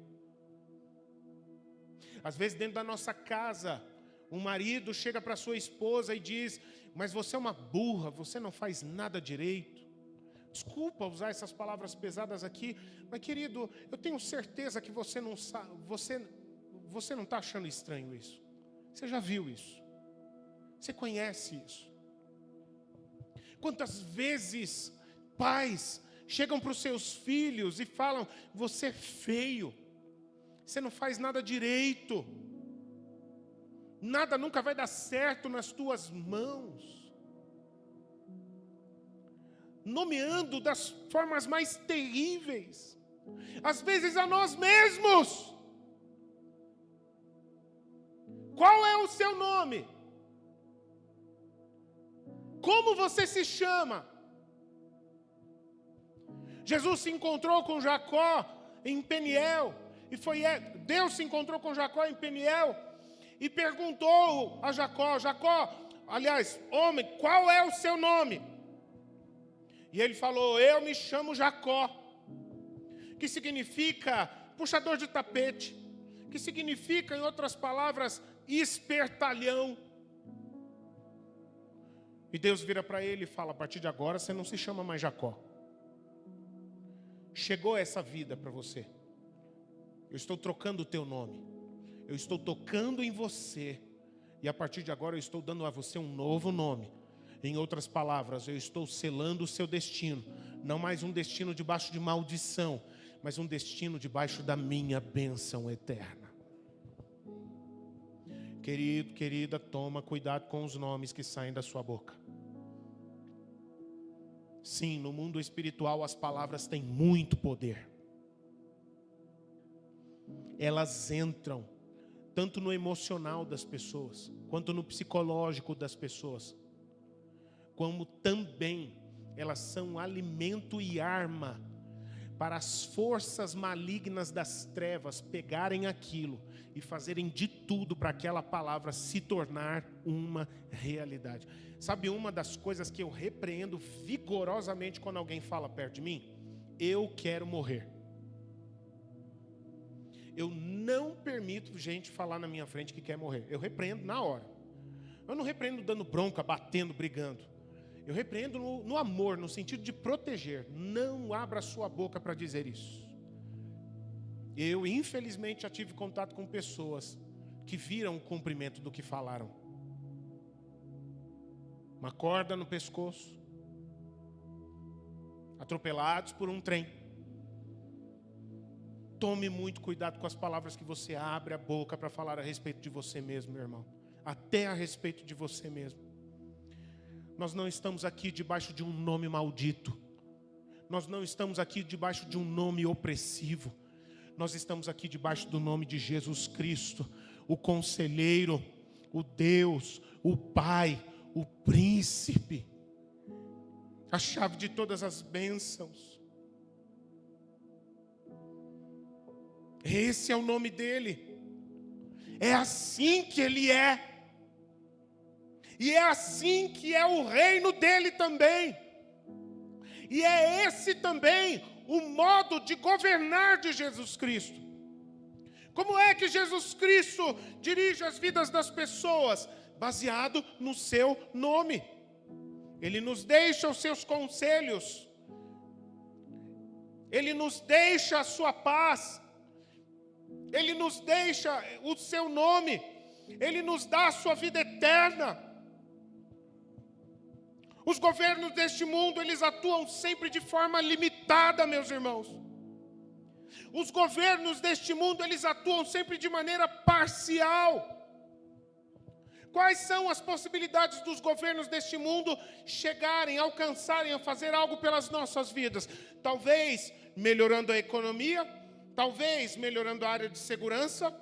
Speaker 1: Às vezes dentro da nossa casa, um marido chega para sua esposa e diz: mas você é uma burra, você não faz nada direito. Desculpa usar essas palavras pesadas aqui, mas querido, eu tenho certeza que você não sabe, você não está achando estranho isso. Você já viu isso. Você conhece isso. Quantas vezes pais chegam para os seus filhos e falam: você é feio, você não faz nada direito, nada nunca vai dar certo nas tuas mãos. Nomeando das formas mais terríveis, às vezes a nós mesmos. Qual é o seu nome? Como você se chama? Jesus se encontrou com Jacó em Peniel, Deus se encontrou com Jacó em Peniel e perguntou a Jacó: homem, qual é o seu nome? E ele falou: eu me chamo Jacó, que significa puxador de tapete, que significa, em outras palavras, espertalhão. E Deus vira para ele e fala: a partir de agora você não se chama mais Jacó. Chegou essa vida para você. Eu estou trocando o teu nome. Eu estou tocando em você. E a partir de agora eu estou dando a você um novo nome. Em outras palavras, eu estou selando o seu destino. Não mais um destino debaixo de maldição, mas um destino debaixo da minha bênção eterna. Querido, querida, toma cuidado com os nomes que saem da sua boca. Sim, no mundo espiritual as palavras têm muito poder. Elas entram tanto no emocional das pessoas, quanto no psicológico das pessoas, como também elas são alimento e arma para as forças malignas das trevas pegarem aquilo e fazerem de tudo para aquela palavra se tornar uma realidade. Sabe uma das coisas que eu repreendo vigorosamente quando alguém fala perto de mim? Eu quero morrer. Eu não permito gente falar na minha frente que quer morrer. Eu repreendo na hora. Eu não repreendo dando bronca, batendo, brigando. Eu repreendo no amor, no sentido de proteger. Não abra sua boca para dizer isso. Eu, infelizmente, já tive contato com pessoas que viram o cumprimento do que falaram. Uma corda no pescoço, atropelados por um trem. Tome muito cuidado com as palavras que você abre a boca para falar a respeito de você mesmo, meu irmão. Até a respeito de você mesmo. Nós não estamos aqui debaixo de um nome maldito. Nós não estamos aqui debaixo de um nome opressivo. Nós estamos aqui debaixo do nome de Jesus Cristo, o conselheiro, o Deus, o Pai, o Príncipe, a chave de todas as bênçãos. Esse é o nome dele. É assim que ele é. E é assim que é o reino dele também. E é esse também o modo de governar de Jesus Cristo. Como é que Jesus Cristo dirige as vidas das pessoas? Baseado no seu nome. Ele nos deixa os seus conselhos. Ele nos deixa a sua paz. Ele nos deixa o seu nome. Ele nos dá a sua vida eterna. Os governos deste mundo, eles atuam sempre de forma limitada, meus irmãos. Os governos deste mundo, eles atuam sempre de maneira parcial. Quais são as possibilidades dos governos deste mundo chegarem, alcançarem, a fazer algo pelas nossas vidas? Talvez melhorando a economia, talvez melhorando a área de segurança,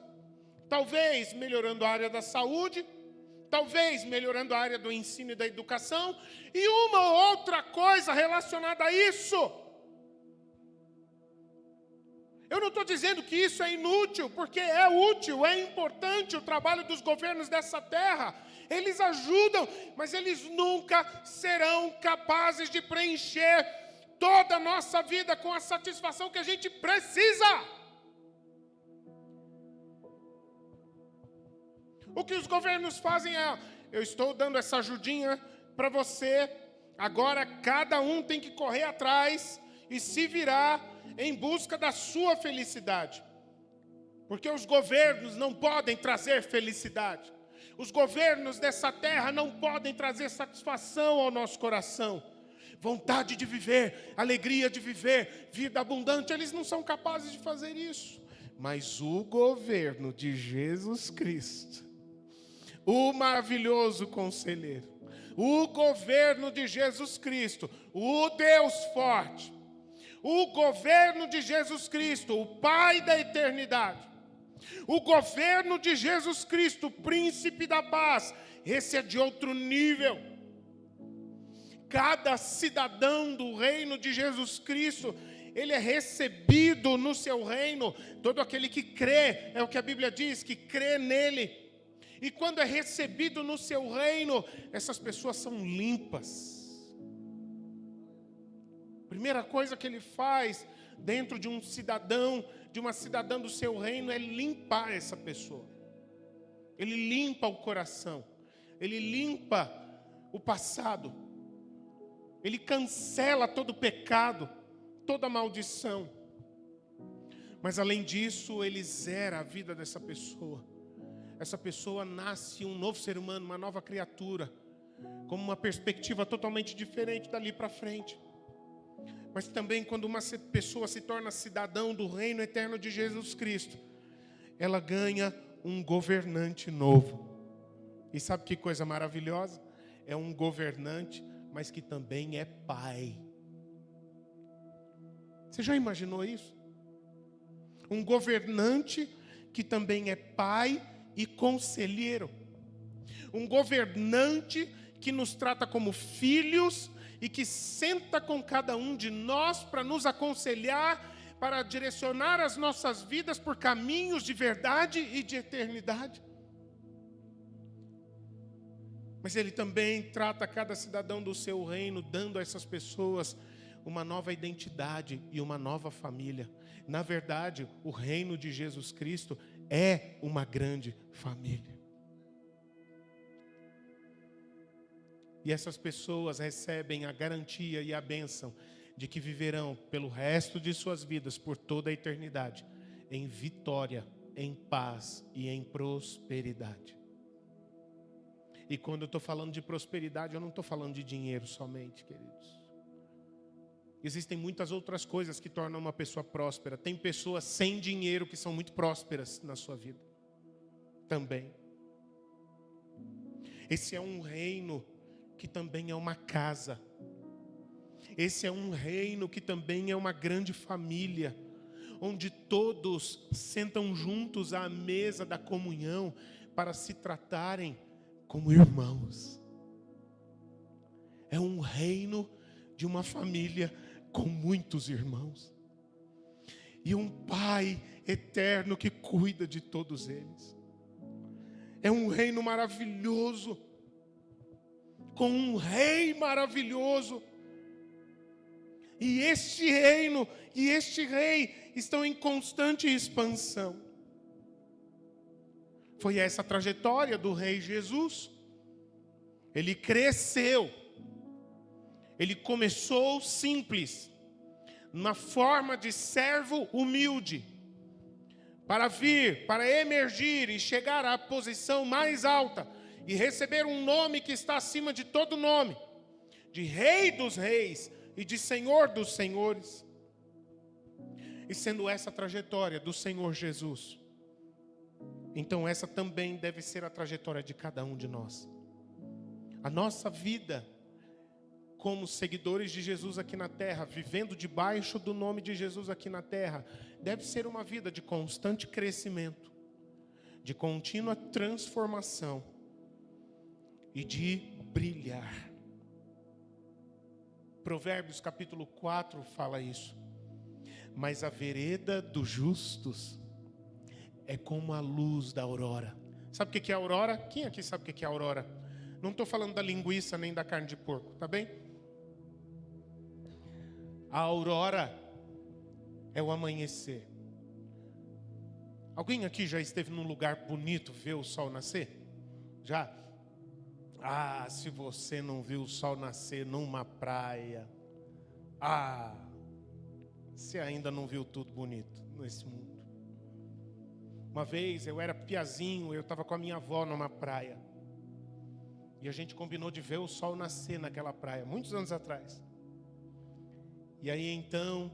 Speaker 1: talvez melhorando a área da saúde, talvez melhorando a área do ensino e da educação, e uma ou outra coisa relacionada a isso. Eu não estou dizendo que isso é inútil, porque é útil, é importante o trabalho dos governos dessa terra. Eles ajudam, mas eles nunca serão capazes de preencher toda a nossa vida com a satisfação que a gente precisa. O que os governos fazem é: eu estou dando essa ajudinha para você, agora cada um tem que correr atrás e se virar em busca da sua felicidade. Porque os governos não podem trazer felicidade. Os governos dessa terra não podem trazer satisfação ao nosso coração. Vontade de viver, alegria de viver, vida abundante, eles não são capazes de fazer isso. Mas o governo de Jesus Cristo, o maravilhoso conselheiro, o governo de Jesus Cristo, o Deus forte, o governo de Jesus Cristo, o Pai da eternidade, o governo de Jesus Cristo, Príncipe da paz, esse é de outro nível. Cada cidadão do reino de Jesus Cristo, ele é recebido no seu reino. Todo aquele que crê, é o que a Bíblia diz, que crê nele. E quando é recebido no seu reino, essas pessoas são limpas. Primeira coisa que ele faz dentro de um cidadão, de uma cidadã do seu reino, é limpar essa pessoa. Ele limpa o coração. Ele limpa o passado. Ele cancela todo o pecado, toda a maldição. Mas além disso, ele zera a vida dessa pessoa. Essa pessoa nasce um novo ser humano, uma nova criatura, com uma perspectiva totalmente diferente dali para frente. Mas também quando uma pessoa se torna cidadão do reino eterno de Jesus Cristo, ela ganha um governante novo. E sabe que coisa maravilhosa? É um governante, mas que também é pai. Você já imaginou isso? Um governante que também é pai e conselheiro. Um governante que nos trata como filhos e que senta com cada um de nós para nos aconselhar, para direcionar as nossas vidas por caminhos de verdade e de eternidade. Mas ele também trata cada cidadão do seu reino, dando a essas pessoas uma nova identidade e uma nova família. Na verdade, o reino de Jesus Cristo é uma grande família. E essas pessoas recebem a garantia e a bênção de que viverão pelo resto de suas vidas, por toda a eternidade, em vitória, em paz e em prosperidade. E quando eu estou falando de prosperidade, eu não estou falando de dinheiro somente, queridos. Existem muitas outras coisas que tornam uma pessoa próspera. Tem pessoas sem dinheiro que são muito prósperas na sua vida também. Esse é um reino que também é uma casa. Esse é um reino que também é uma grande família, onde todos sentam juntos à mesa da comunhão para se tratarem como irmãos. É um reino de uma família com muitos irmãos. E um Pai eterno que cuida de todos eles. É um reino maravilhoso, com um rei maravilhoso. E este reino e este rei estão em constante expansão. Foi essa a trajetória do rei Jesus. Ele cresceu. Ele começou simples, na forma de servo humilde, para emergir e chegar à posição mais alta e receber um nome que está acima de todo nome, de Rei dos Reis e de Senhor dos Senhores. E sendo essa a trajetória do Senhor Jesus, então essa também deve ser a trajetória de cada um de nós. A nossa vida como seguidores de Jesus aqui na terra, vivendo debaixo do nome de Jesus aqui na terra, deve ser uma vida de constante crescimento, de contínua transformação e de brilhar. Provérbios capítulo 4 fala isso. Mas a vereda dos justos é como a luz da aurora. Sabe o que é a aurora? Quem aqui sabe o que é a aurora? Não estou falando da linguiça nem da carne de porco, tá bem? A aurora é o amanhecer. Alguém aqui já esteve num lugar bonito ver o sol nascer? Já? Ah, se você não viu o sol nascer numa praia, você ainda não viu tudo bonito nesse mundo. Uma vez eu era piazinho, eu estava com a minha avó numa praia. E a gente combinou de ver o sol nascer naquela praia, muitos anos atrás. E aí então,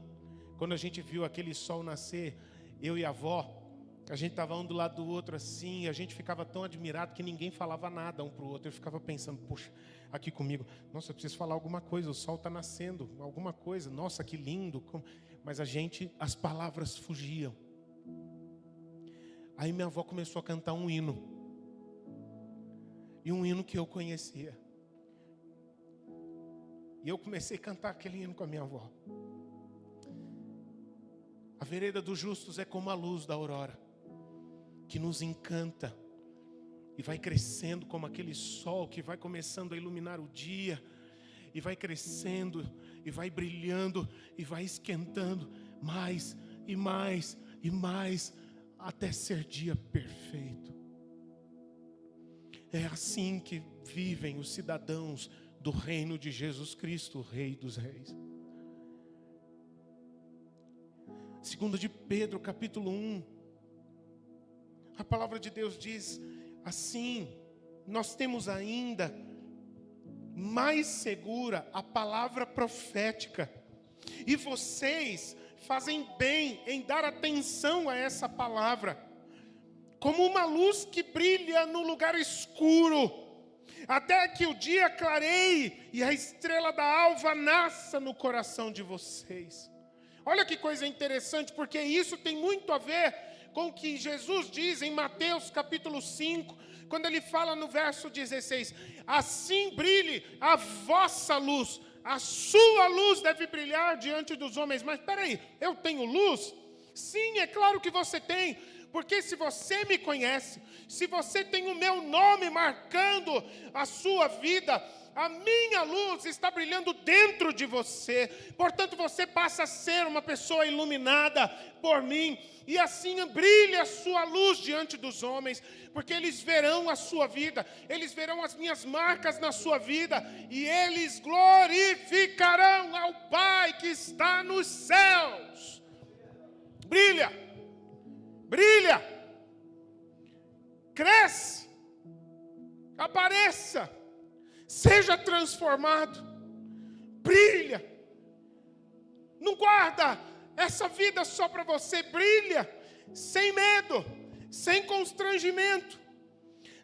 Speaker 1: quando a gente viu aquele sol nascer, eu e a avó, a gente estava um do lado do outro assim, e a gente ficava tão admirado que ninguém falava nada um para o outro. Eu ficava pensando, poxa, aqui comigo, nossa, eu preciso falar alguma coisa, o sol está nascendo, alguma coisa, nossa, que lindo. Mas as palavras fugiam. Aí minha avó começou a cantar um hino. E um hino que eu conhecia. E eu comecei a cantar aquele hino com a minha avó. A vereda dos justos é como a luz da aurora, que nos encanta e vai crescendo como aquele sol que vai começando a iluminar o dia, e vai crescendo e vai brilhando e vai esquentando mais e mais e mais até ser dia perfeito. É assim que vivem os cidadãos do reino de Jesus Cristo, o Rei dos Reis. 2 de Pedro, capítulo 1. A palavra de Deus diz assim: nós temos ainda mais segura a palavra profética. E vocês fazem bem em dar atenção a essa palavra, como uma luz que brilha no lugar escuro, até que o dia clareie e a estrela da alva nasça no coração de vocês. Olha que coisa interessante, porque isso tem muito a ver com o que Jesus diz em Mateus capítulo 5, quando ele fala no verso 16: assim brilhe a vossa luz, a sua luz deve brilhar diante dos homens. Mas espera aí, eu tenho luz? Sim, é claro que você tem. Porque se você me conhece, se você tem o meu nome marcando a sua vida, a minha luz está brilhando dentro de você. Portanto, você passa a ser uma pessoa iluminada por mim. E assim brilha a sua luz diante dos homens, porque eles verão a sua vida, eles verão as minhas marcas na sua vida, e eles glorificarão ao Pai que está nos céus. Brilha! Brilha, cresce, apareça, seja transformado, brilha. Não guarda essa vida só para você, brilha, sem medo, sem constrangimento.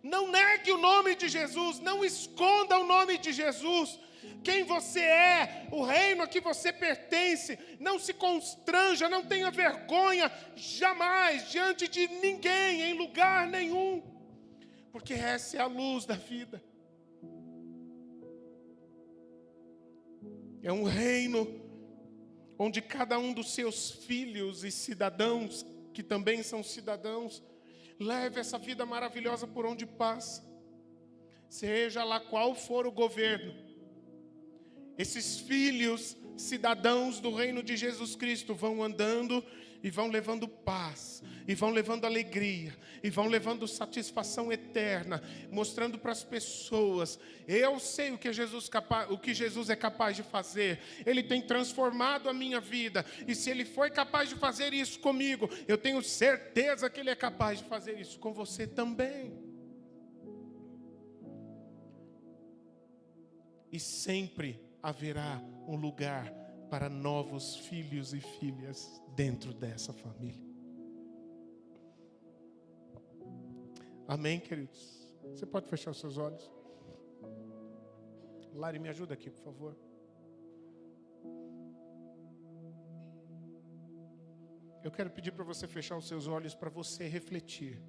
Speaker 1: Não negue o nome de Jesus, não esconda o nome de Jesus. Quem você é, o reino a que você pertence, não se constranja, não tenha vergonha jamais diante de ninguém, em lugar nenhum. porque essa é a luz da vida. É um reino onde cada um dos seus filhos e cidadãos, que também são cidadãos, leve essa vida maravilhosa por onde passa. Seja lá qual for o governo, esses filhos, cidadãos do reino de Jesus Cristo, vão andando e vão levando paz, e vão levando alegria, e vão levando satisfação eterna, mostrando para as pessoas: eu sei o que Jesus é capaz de fazer. Ele tem transformado a minha vida, e se Ele foi capaz de fazer isso comigo, eu tenho certeza que Ele é capaz de fazer isso com você também. E sempre haverá um lugar para novos filhos e filhas dentro dessa família. Amém, queridos? Você pode fechar os seus olhos? Lari, me ajuda aqui, por favor. Eu quero pedir para você fechar os seus olhos para você refletir.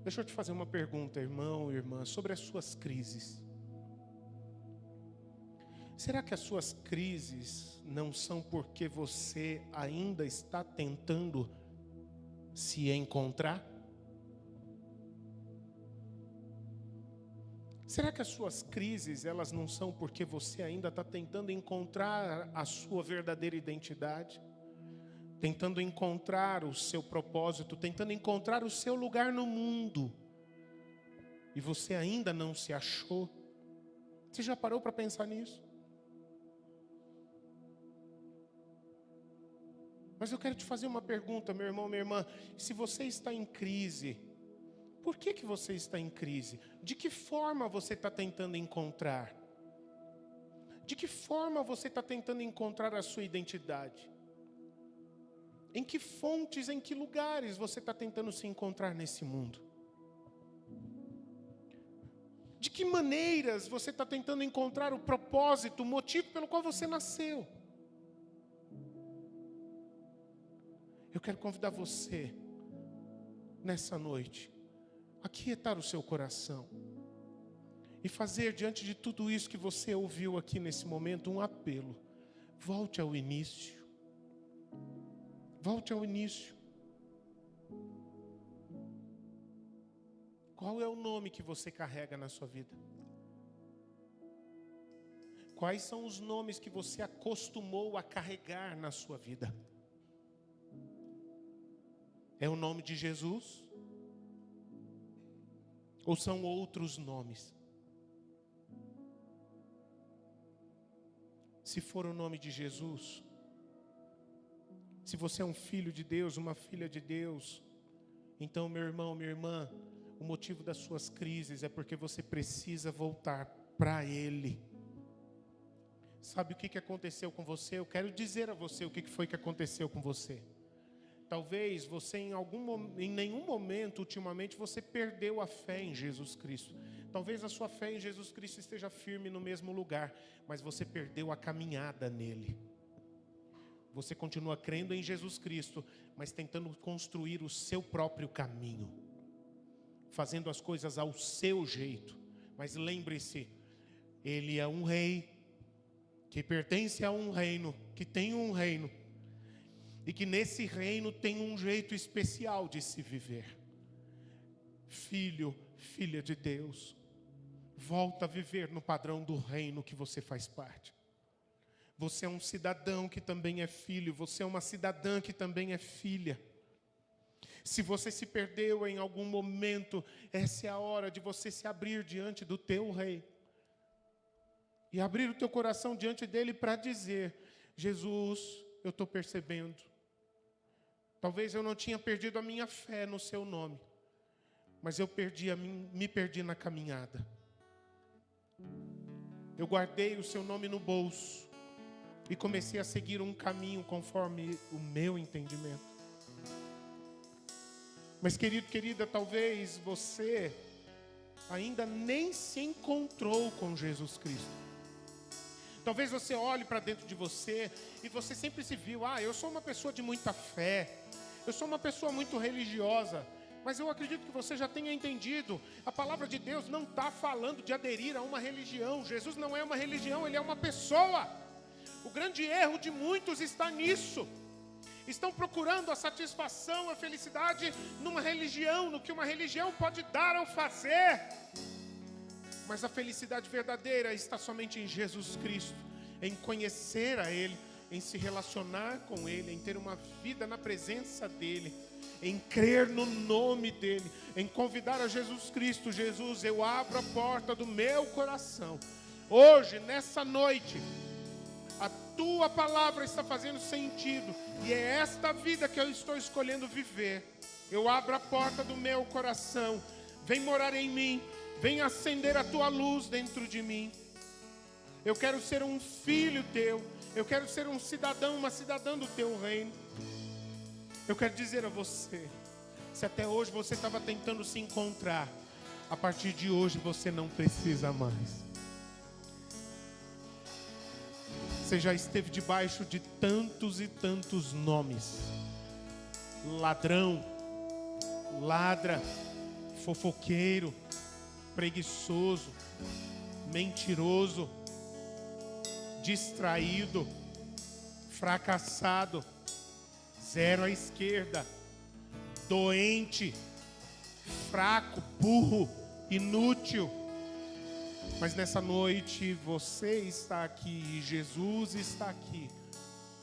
Speaker 1: Deixa eu te fazer uma pergunta, irmão e irmã, sobre as suas crises. Será que as suas crises não são porque você ainda está tentando se encontrar? Será que as suas crises, elas não são porque você ainda está tentando encontrar a sua verdadeira identidade? Tentando encontrar o seu propósito, tentando encontrar o seu lugar no mundo, e você ainda não se achou? Você já parou para pensar nisso? Mas eu quero te fazer uma pergunta, meu irmão, minha irmã. Se você está em crise, por que você está em crise? De que forma você está tentando encontrar? De que forma você está tentando encontrar a sua identidade? Em que fontes, em que lugares você está tentando se encontrar nesse mundo? De que maneiras você está tentando encontrar o propósito, o motivo pelo qual você nasceu? Eu quero convidar você, nessa noite, a quietar o seu coração e fazer, diante de tudo isso que você ouviu aqui nesse momento, um apelo. Volte ao início. Volte ao início. Qual é o nome que você carrega na sua vida? Quais são os nomes que você acostumou a carregar na sua vida? É o nome de Jesus? Ou são outros nomes? Se for o nome de Jesus, se você é um filho de Deus, uma filha de Deus, então, meu irmão, minha irmã, o motivo das suas crises é porque você precisa voltar para Ele. Sabe o que aconteceu com você? Eu quero dizer a você o que foi que aconteceu com você. Talvez você em nenhum momento ultimamente você perdeu a fé em Jesus Cristo. Talvez a sua fé em Jesus Cristo esteja firme no mesmo lugar, mas você perdeu a caminhada nele. Você continua crendo em Jesus Cristo, mas tentando construir o seu próprio caminho, fazendo as coisas ao seu jeito. Mas lembre-se, Ele é um rei, que pertence a um reino, que tem um reino, e que nesse reino tem um jeito especial de se viver. Filho, filha de Deus, volta a viver no padrão do reino que você faz parte. Você é um cidadão que também é filho, você é uma cidadã que também é filha. Se você se perdeu em algum momento, essa é a hora de você se abrir diante do teu rei. E abrir o teu coração diante dele para dizer: Jesus, eu estou percebendo. Talvez eu não tinha perdido a minha fé no seu nome, mas eu me perdi na caminhada. Eu guardei o seu nome no bolso e comecei a seguir um caminho conforme o meu entendimento. Mas querido, querida, talvez você ainda nem se encontrou com Jesus Cristo. Talvez você olhe para dentro de você e você sempre se viu: eu sou uma pessoa de muita fé, Eu sou uma pessoa muito religiosa, mas eu acredito que você já tenha entendido. A palavra de Deus não está falando de aderir a uma religião. Jesus não é uma religião, Ele é uma pessoa. O grande erro de muitos está nisso. Estão procurando a satisfação, a felicidade numa religião, no que uma religião pode dar ou fazer. Mas a felicidade verdadeira está somente em Jesus Cristo, em conhecer a Ele, em se relacionar com Ele, em ter uma vida na presença dEle, em crer no nome dEle, em convidar a Jesus Cristo. Jesus, eu abro a porta do meu coração. Hoje, nessa noite, a Tua palavra está fazendo sentido, e é esta vida que eu estou escolhendo viver. Eu abro a porta do meu coração. Vem morar em mim, vem acender a Tua luz dentro de mim. Eu quero ser um filho Teu, eu quero ser um cidadão, uma cidadã do Teu reino. Eu quero dizer a você, se até hoje você estava tentando se encontrar, a partir de hoje você não precisa mais. Você já esteve debaixo de tantos e tantos nomes: ladrão, ladra, fofoqueiro, preguiçoso, mentiroso, distraído, fracassado, zero à esquerda, doente, fraco, burro, inútil. Mas nessa noite você está aqui e Jesus está aqui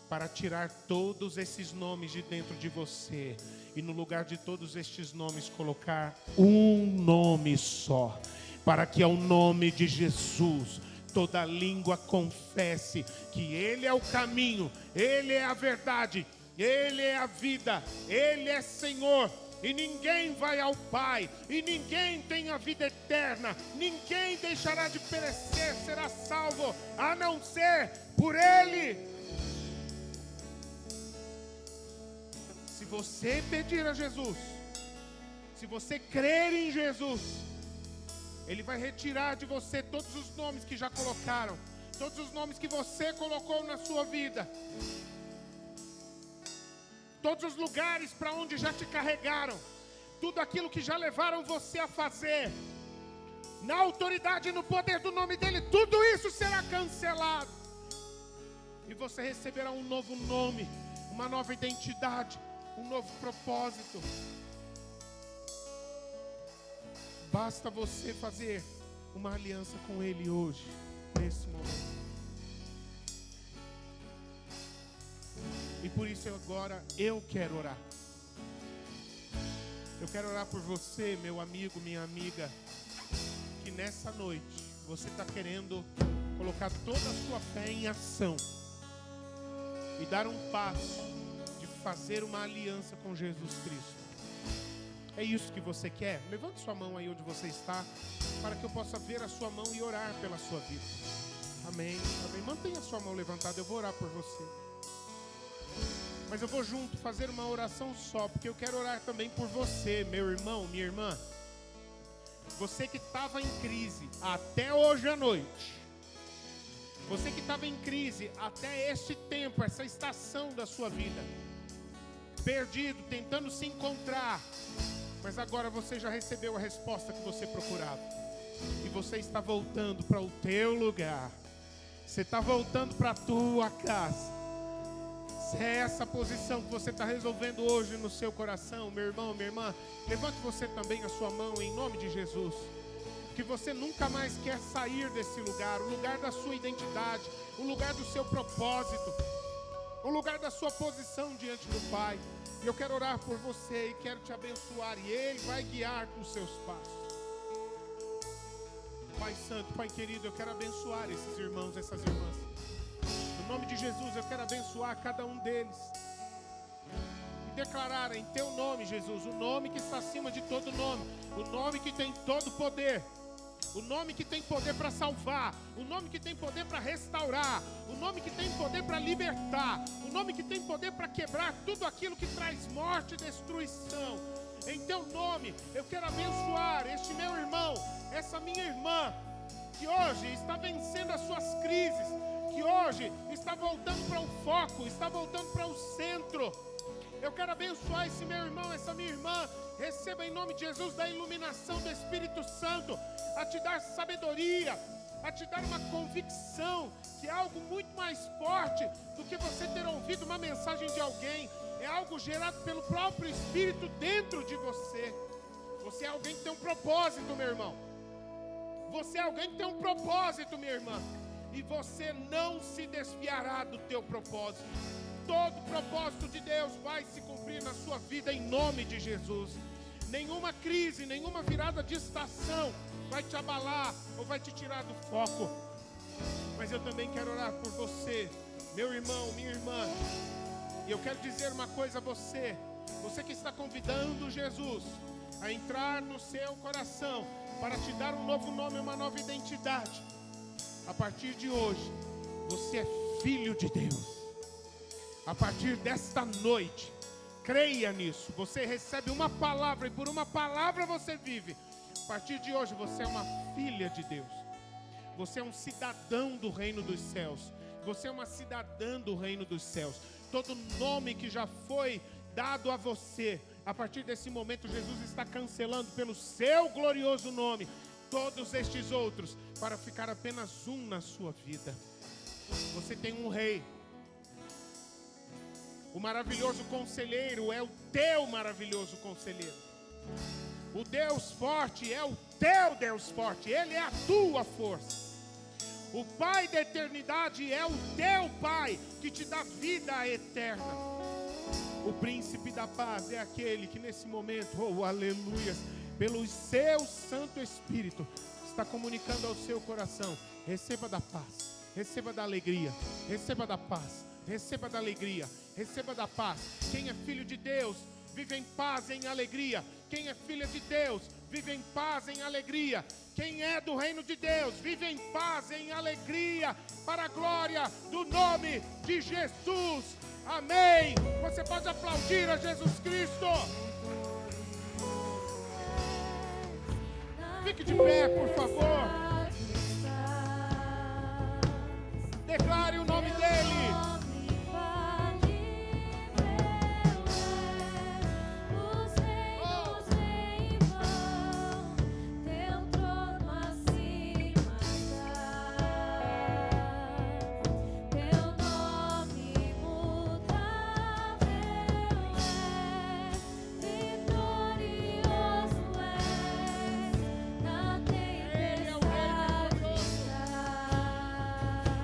Speaker 1: para tirar todos esses nomes de dentro de você e no lugar de todos estes nomes colocar um nome só, para que ao nome de Jesus toda língua confesse que Ele é o caminho, Ele é a verdade, Ele é a vida, Ele é Senhor. E ninguém vai ao Pai, e ninguém tem a vida eterna, ninguém deixará de perecer, será salvo, a não ser por Ele. Se você pedir a Jesus, se você crer em Jesus, Ele vai retirar de você todos os nomes que já colocaram, todos os nomes que você colocou na sua vida, todos os lugares para onde já te carregaram, tudo aquilo que já levaram você a fazer, na autoridade e no poder do nome dEle, tudo isso será cancelado. E você receberá um novo nome, uma nova identidade, um novo propósito. Basta você fazer uma aliança com Ele hoje, nesse momento. E por isso agora eu quero orar. Eu quero orar por você, meu amigo, minha amiga, que nessa noite você está querendo colocar toda a sua fé em ação e dar um passo de fazer uma aliança com Jesus Cristo. É isso que você quer? Levante sua mão aí onde você está, para que eu possa ver a sua mão e orar pela sua vida. Amém, amém. Mantenha a sua mão levantada, eu vou orar por você. Mas eu vou junto fazer uma oração só, porque eu quero orar também por você, meu irmão, minha irmã. Você que estava em crise até hoje à noite. Você que estava em crise até este tempo, essa estação da sua vida. Perdido, tentando se encontrar. Mas agora você já recebeu a resposta que você procurava. E você está voltando para o teu lugar. Você está voltando para a tua casa. Se é essa posição que você está resolvendo hoje no seu coração, meu irmão, minha irmã, levante você também a sua mão em nome de Jesus. Que você nunca mais quer sair desse lugar, o lugar da sua identidade, o lugar do seu propósito, o lugar da sua posição diante do Pai. E eu quero orar por você e quero te abençoar, e Ele vai guiar os seus passos. Pai Santo, Pai querido, eu quero abençoar esses irmãos, essas irmãs. No nome de Jesus, eu quero abençoar cada um deles. E declarar em Teu nome, Jesus, o nome que está acima de todo nome. O nome que tem todo poder. O nome que tem poder para salvar. O nome que tem poder para restaurar. O nome que tem poder para libertar. O nome que tem poder para quebrar tudo aquilo que traz morte e destruição. Em Teu nome, eu quero abençoar este meu irmão, essa minha irmã, que hoje está vencendo as suas crises, que hoje está voltando para o foco, está voltando para o centro, Eu quero abençoar esse meu irmão, essa minha irmã. Receba em nome de Jesus da iluminação do Espírito Santo, a te dar sabedoria, a te dar uma convicção que é algo muito mais forte do que você ter ouvido uma mensagem de alguém. É algo gerado pelo próprio Espírito dentro de você. Você é alguém que tem um propósito, meu irmão. Você é alguém que tem um propósito, minha irmã. E você não se desviará do teu propósito. Todo o propósito de Deus vai se cumprir na sua vida em nome de Jesus. Nenhuma crise, nenhuma virada de estação vai te abalar ou vai te tirar do foco. Mas eu também quero orar por você, meu irmão, minha irmã. E eu quero dizer uma coisa a você. Você que está convidando Jesus a entrar no seu coração para te dar um novo nome, uma nova identidade. A partir de hoje, você é filho de Deus. A partir desta noite, creia nisso. Você recebe uma palavra e por uma palavra você vive. A partir de hoje, você é uma filha de Deus. Você é um cidadão do reino dos céus. Você é uma cidadã do reino dos céus. Todo nome que já foi dado a você, a partir desse momento, Jesus está cancelando pelo seu glorioso nome todos estes outros, para ficar apenas um na sua vida. Você tem um rei. O maravilhoso conselheiro é o teu maravilhoso conselheiro. O Deus forte é o teu Deus forte. Ele é a tua força. O Pai da eternidade é o teu Pai, que te dá vida eterna. O príncipe da paz é aquele que nesse momento, oh aleluia, pelo seu Santo Espírito, está comunicando ao seu coração: receba da paz, receba da alegria, receba da paz, receba da alegria, receba da paz. Quem é filho de Deus, vive em paz e em alegria. Quem é filha de Deus, vive em paz e em alegria. Quem é do reino de Deus, vive em paz e em alegria, para a glória do nome de Jesus. Amém. Você pode aplaudir a Jesus Cristo. Fique de pé, por favor. Declare o nome dele.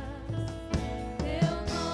Speaker 2: Teu nome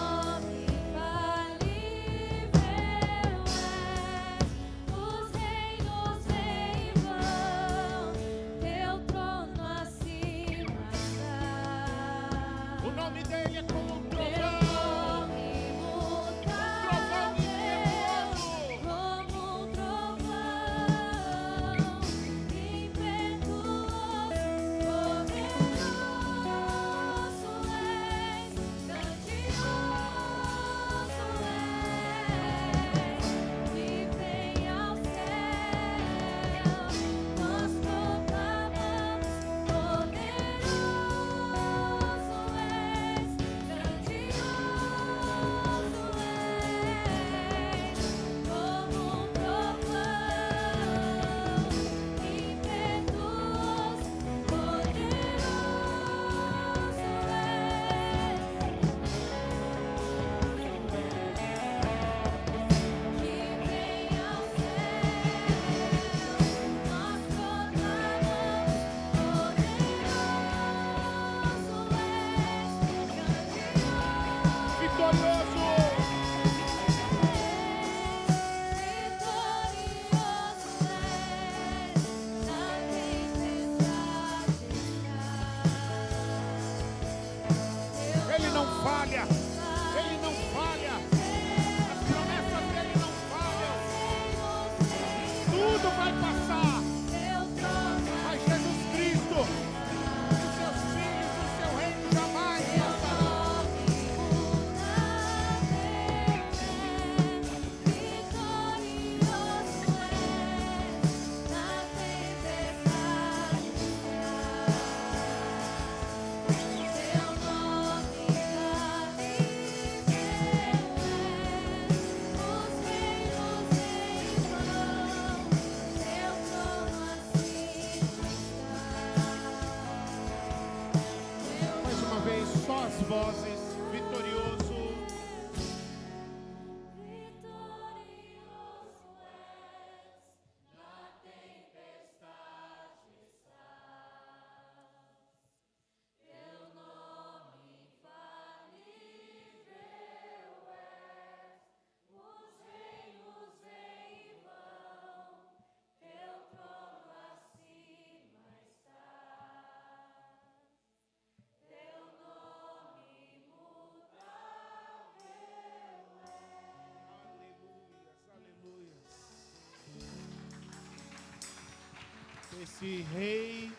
Speaker 1: esse Rei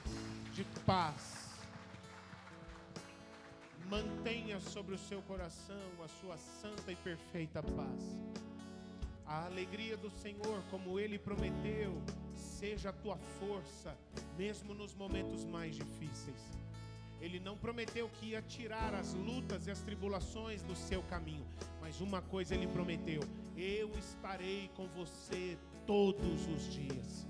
Speaker 1: de paz mantenha sobre o seu coração a sua santa e perfeita paz. A alegria do Senhor, como Ele prometeu, seja a tua força, mesmo nos momentos mais difíceis. Ele não prometeu que ia tirar as lutas e as tribulações do seu caminho, mas uma coisa Ele prometeu: eu estarei com você todos os dias.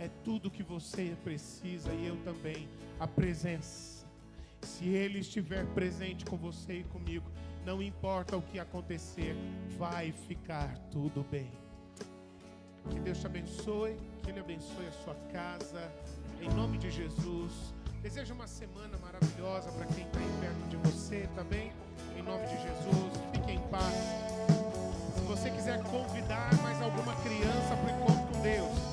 Speaker 1: É tudo que você precisa, e eu também, a presença. Se Ele estiver presente com você e comigo, não importa o que acontecer, vai ficar tudo bem. Que Deus te abençoe, que Ele abençoe a sua casa, em nome de Jesus. Desejo uma semana maravilhosa para quem está aí perto de você, tá bem? Em nome de Jesus, fique em paz. Se você quiser convidar mais alguma criança para o encontro com Deus,